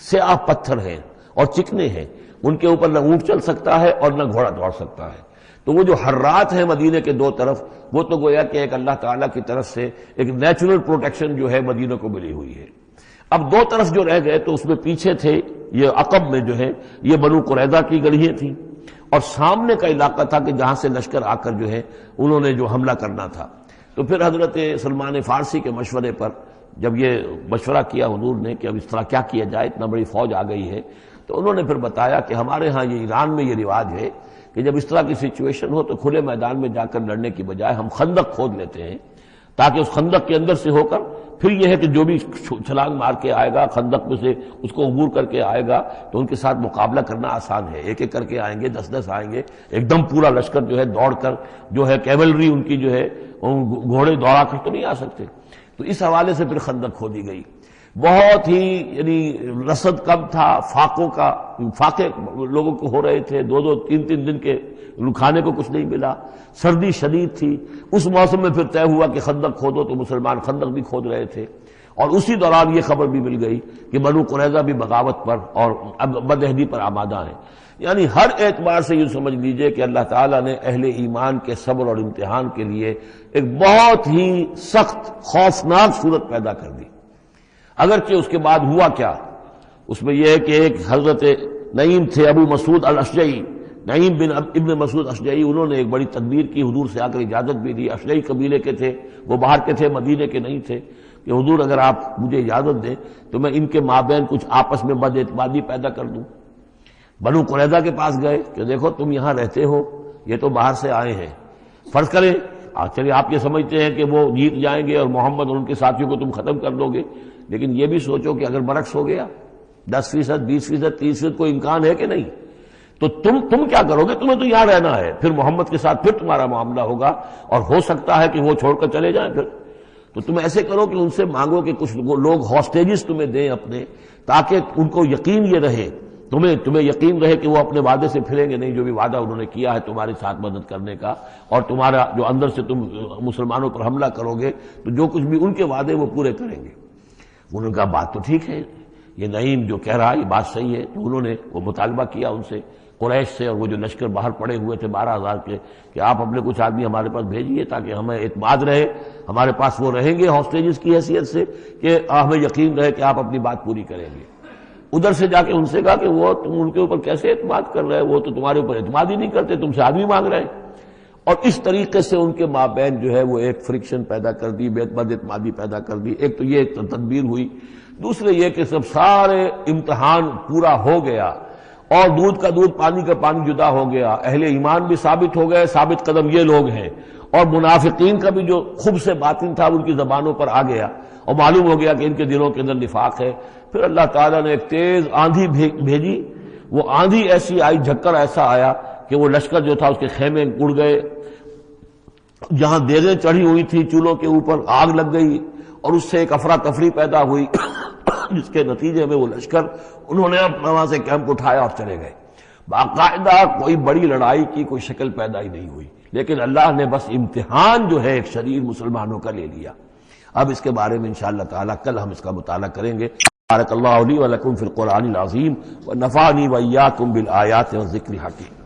سیاہ پتھر ہیں اور چکنے ہیں، ان کے اوپر نہ اونٹ چل سکتا ہے اور نہ گھوڑا دوڑ سکتا ہے۔ تو وہ جو حرات ہیں مدینے کے دو طرف، وہ تو گویا کہ ایک اللہ تعالیٰ کی طرف سے ایک نیچرل پروٹیکشن جو ہے مدینہ کو ملی ہوئی ہے۔ اب دو طرف جو رہ گئے تو اس میں پیچھے تھے یہ عقب میں جو ہے یہ بنو قریظہ کی گڑھیاں تھیں، اور سامنے کا علاقہ تھا کہ جہاں سے لشکر آ کر جو ہے انہوں نے جو حملہ کرنا تھا۔ تو پھر حضرت سلمان فارسی کے مشورے پر جب یہ مشورہ کیا حضور نے کہ اب اس طرح کیا کیا جائے، اتنا بڑی فوج آ گئی ہے، تو انہوں نے پھر بتایا کہ ہمارے ہاں یہ ایران میں یہ رواج ہے کہ جب اس طرح کی سچویشن ہو تو کھلے میدان میں جا کر لڑنے کی بجائے ہم خندق کھود لیتے ہیں، تاکہ اس خندق کے اندر سے ہو کر پھر یہ ہے کہ جو بھی چھلانگ مار کے آئے گا خندق میں سے اس کو عبور کر کے آئے گا تو ان کے ساتھ مقابلہ کرنا آسان ہے، ایک ایک کر کے آئیں گے، 10-10 آئیں گے، ایک دم پورا لشکر جو ہے دوڑ کر جو ہے کیولری ان کی جو ہے گھوڑے دوڑا کر تو نہیں آ سکتے۔ تو اس حوالے سے پھر خندق کھودی گئی، بہت ہی یعنی رسد کم تھا، فاقے لوگوں کو ہو رہے تھے، 2-2 3-3 دن کے کھانے کو کچھ نہیں ملا، سردی شدید تھی۔ اس موسم میں پھر طے ہوا کہ خندق کھودو، تو مسلمان خندق بھی کھود رہے تھے، اور اسی دوران یہ خبر بھی مل گئی کہ بنو قریظہ بھی بغاوت پر اور بدعہدی پر آمادہ ہیں۔ یعنی ہر اعتبار سے یہ سمجھ لیجئے کہ اللہ تعالیٰ نے اہل ایمان کے صبر اور امتحان کے لیے ایک بہت ہی سخت خوفناک صورت پیدا کر دی۔ اگرچہ اس کے بعد ہوا کیا، اس میں یہ ہے کہ ایک حضرت نعیم تھے ابو مسعود الاشجعی، نعیم بن ابن مسعود اشجعی، انہوں نے ایک بڑی تدبیر کی، حضور سے آ کر اجازت بھی دی، اشجعی قبیلے کے تھے، وہ باہر کے تھے، مدینے کے نہیں تھے، کہ حضور اگر آپ مجھے اجازت دیں تو میں ان کے مابین کچھ آپس میں بد اعتمادی پیدا کر دوں۔ بنو قریظہ کے پاس گئے کہ دیکھو تم یہاں رہتے ہو، یہ تو باہر سے آئے ہیں، فرض کریں چلیے آپ یہ سمجھتے ہیں کہ وہ جیت جائیں گے اور محمد اور ان کے ساتھیوں کو تم ختم کر دو گے، لیکن یہ بھی سوچو کہ اگر برعکس ہو گیا 10%، 20%، 30% کوئی امکان ہے کہ نہیں، تو تم کیا کرو گے؟ تمہیں تو یہاں رہنا ہے، پھر محمد کے ساتھ پھر تمہارا معاملہ ہوگا، اور ہو سکتا ہے کہ وہ چھوڑ کر چلے جائیں پھر۔ تو تم ایسے کرو کہ ان سے مانگو کہ کچھ لوگ ہاسٹیجز تمہیں دیں اپنے، تاکہ ان کو یقین یہ رہے، تمہیں یقین رہے کہ وہ اپنے وعدے سے پھریں گے نہیں، جو بھی وعدہ انہوں نے کیا ہے تمہارے ساتھ مدد کرنے کا، اور تمہارا جو اندر سے تم مسلمانوں پر حملہ کرو گے تو جو کچھ بھی ان کے وعدے وہ پورے کریں گے۔ انہوں نے کہا بات تو ٹھیک ہے، یہ نعیم جو کہہ رہا ہے یہ بات صحیح ہے۔ تو انہوں نے وہ مطالبہ کیا ان سے، قریش سے، اور وہ جو لشکر باہر پڑے ہوئے تھے 12,000 کے، کہ آپ اپنے کچھ آدمی ہمارے پاس بھیجیے تاکہ ہمیں اعتماد رہے، ہمارے پاس وہ رہیں گے ہاسٹیجز کی حیثیت سے، کہ ہمیں یقین رہے کہ آپ اپنی بات پوری کریں گے۔ ادھر سے جا کے ان سے کہا کہ وہ تم ان کے اوپر کیسے اعتماد کر رہے، وہ تو تمہارے اوپر اعتماد ہی نہیں کرتے، تم سے آدمی مانگ رہے ہیں۔ اور اس طریقے سے ان کے مابین جو ہے وہ ایک فرکشن پیدا کر دی، بد اعتمادی پیدا کر دی۔ ایک تو یہ تدبیر ہوئی، دوسرے یہ کہ سب سارے امتحان پورا ہو گیا اور دودھ کا دودھ پانی کا پانی جدا ہو گیا، اہل ایمان بھی ثابت ہو گئے، ثابت قدم یہ لوگ ہیں، اور منافقین کا بھی جو خبث باطن تھا ان کی زبانوں پر آ گیا، اور معلوم ہو گیا کہ ان کے دلوں کے اندر نفاق ہے۔ پھر اللہ تعالیٰ نے ایک تیز آندھی بھیجی، وہ آندھی ایسی آئی، جھکڑ ایسا آیا کہ وہ لشکر جو تھا اس کے خیمے اڑ گئے، جہاں دیگیں چڑھی ہوئی تھی چولہوں کے اوپر آگ لگ گئی اور اس سے ایک افراتفری پیدا ہوئی جس کے نتیجے میں وہ لشکر انہوں نے وہاں سے کیمپ اٹھایا اور چلے گئے. باقاعدہ کوئی بڑی لڑائی کی کوئی شکل پیدا ہی نہیں ہوئی، لیکن اللہ نے بس امتحان جو ہے ایک شریر مسلمانوں کا لے لیا. اب اس کے بارے میں انشاءاللہ تعالی کل ہم اس کا مطالعہ کریں گے. بارک اللہ لی و لکم فی القرآن العظیم ونفعنی وإیاکم بالآیات والذکر الحکیم.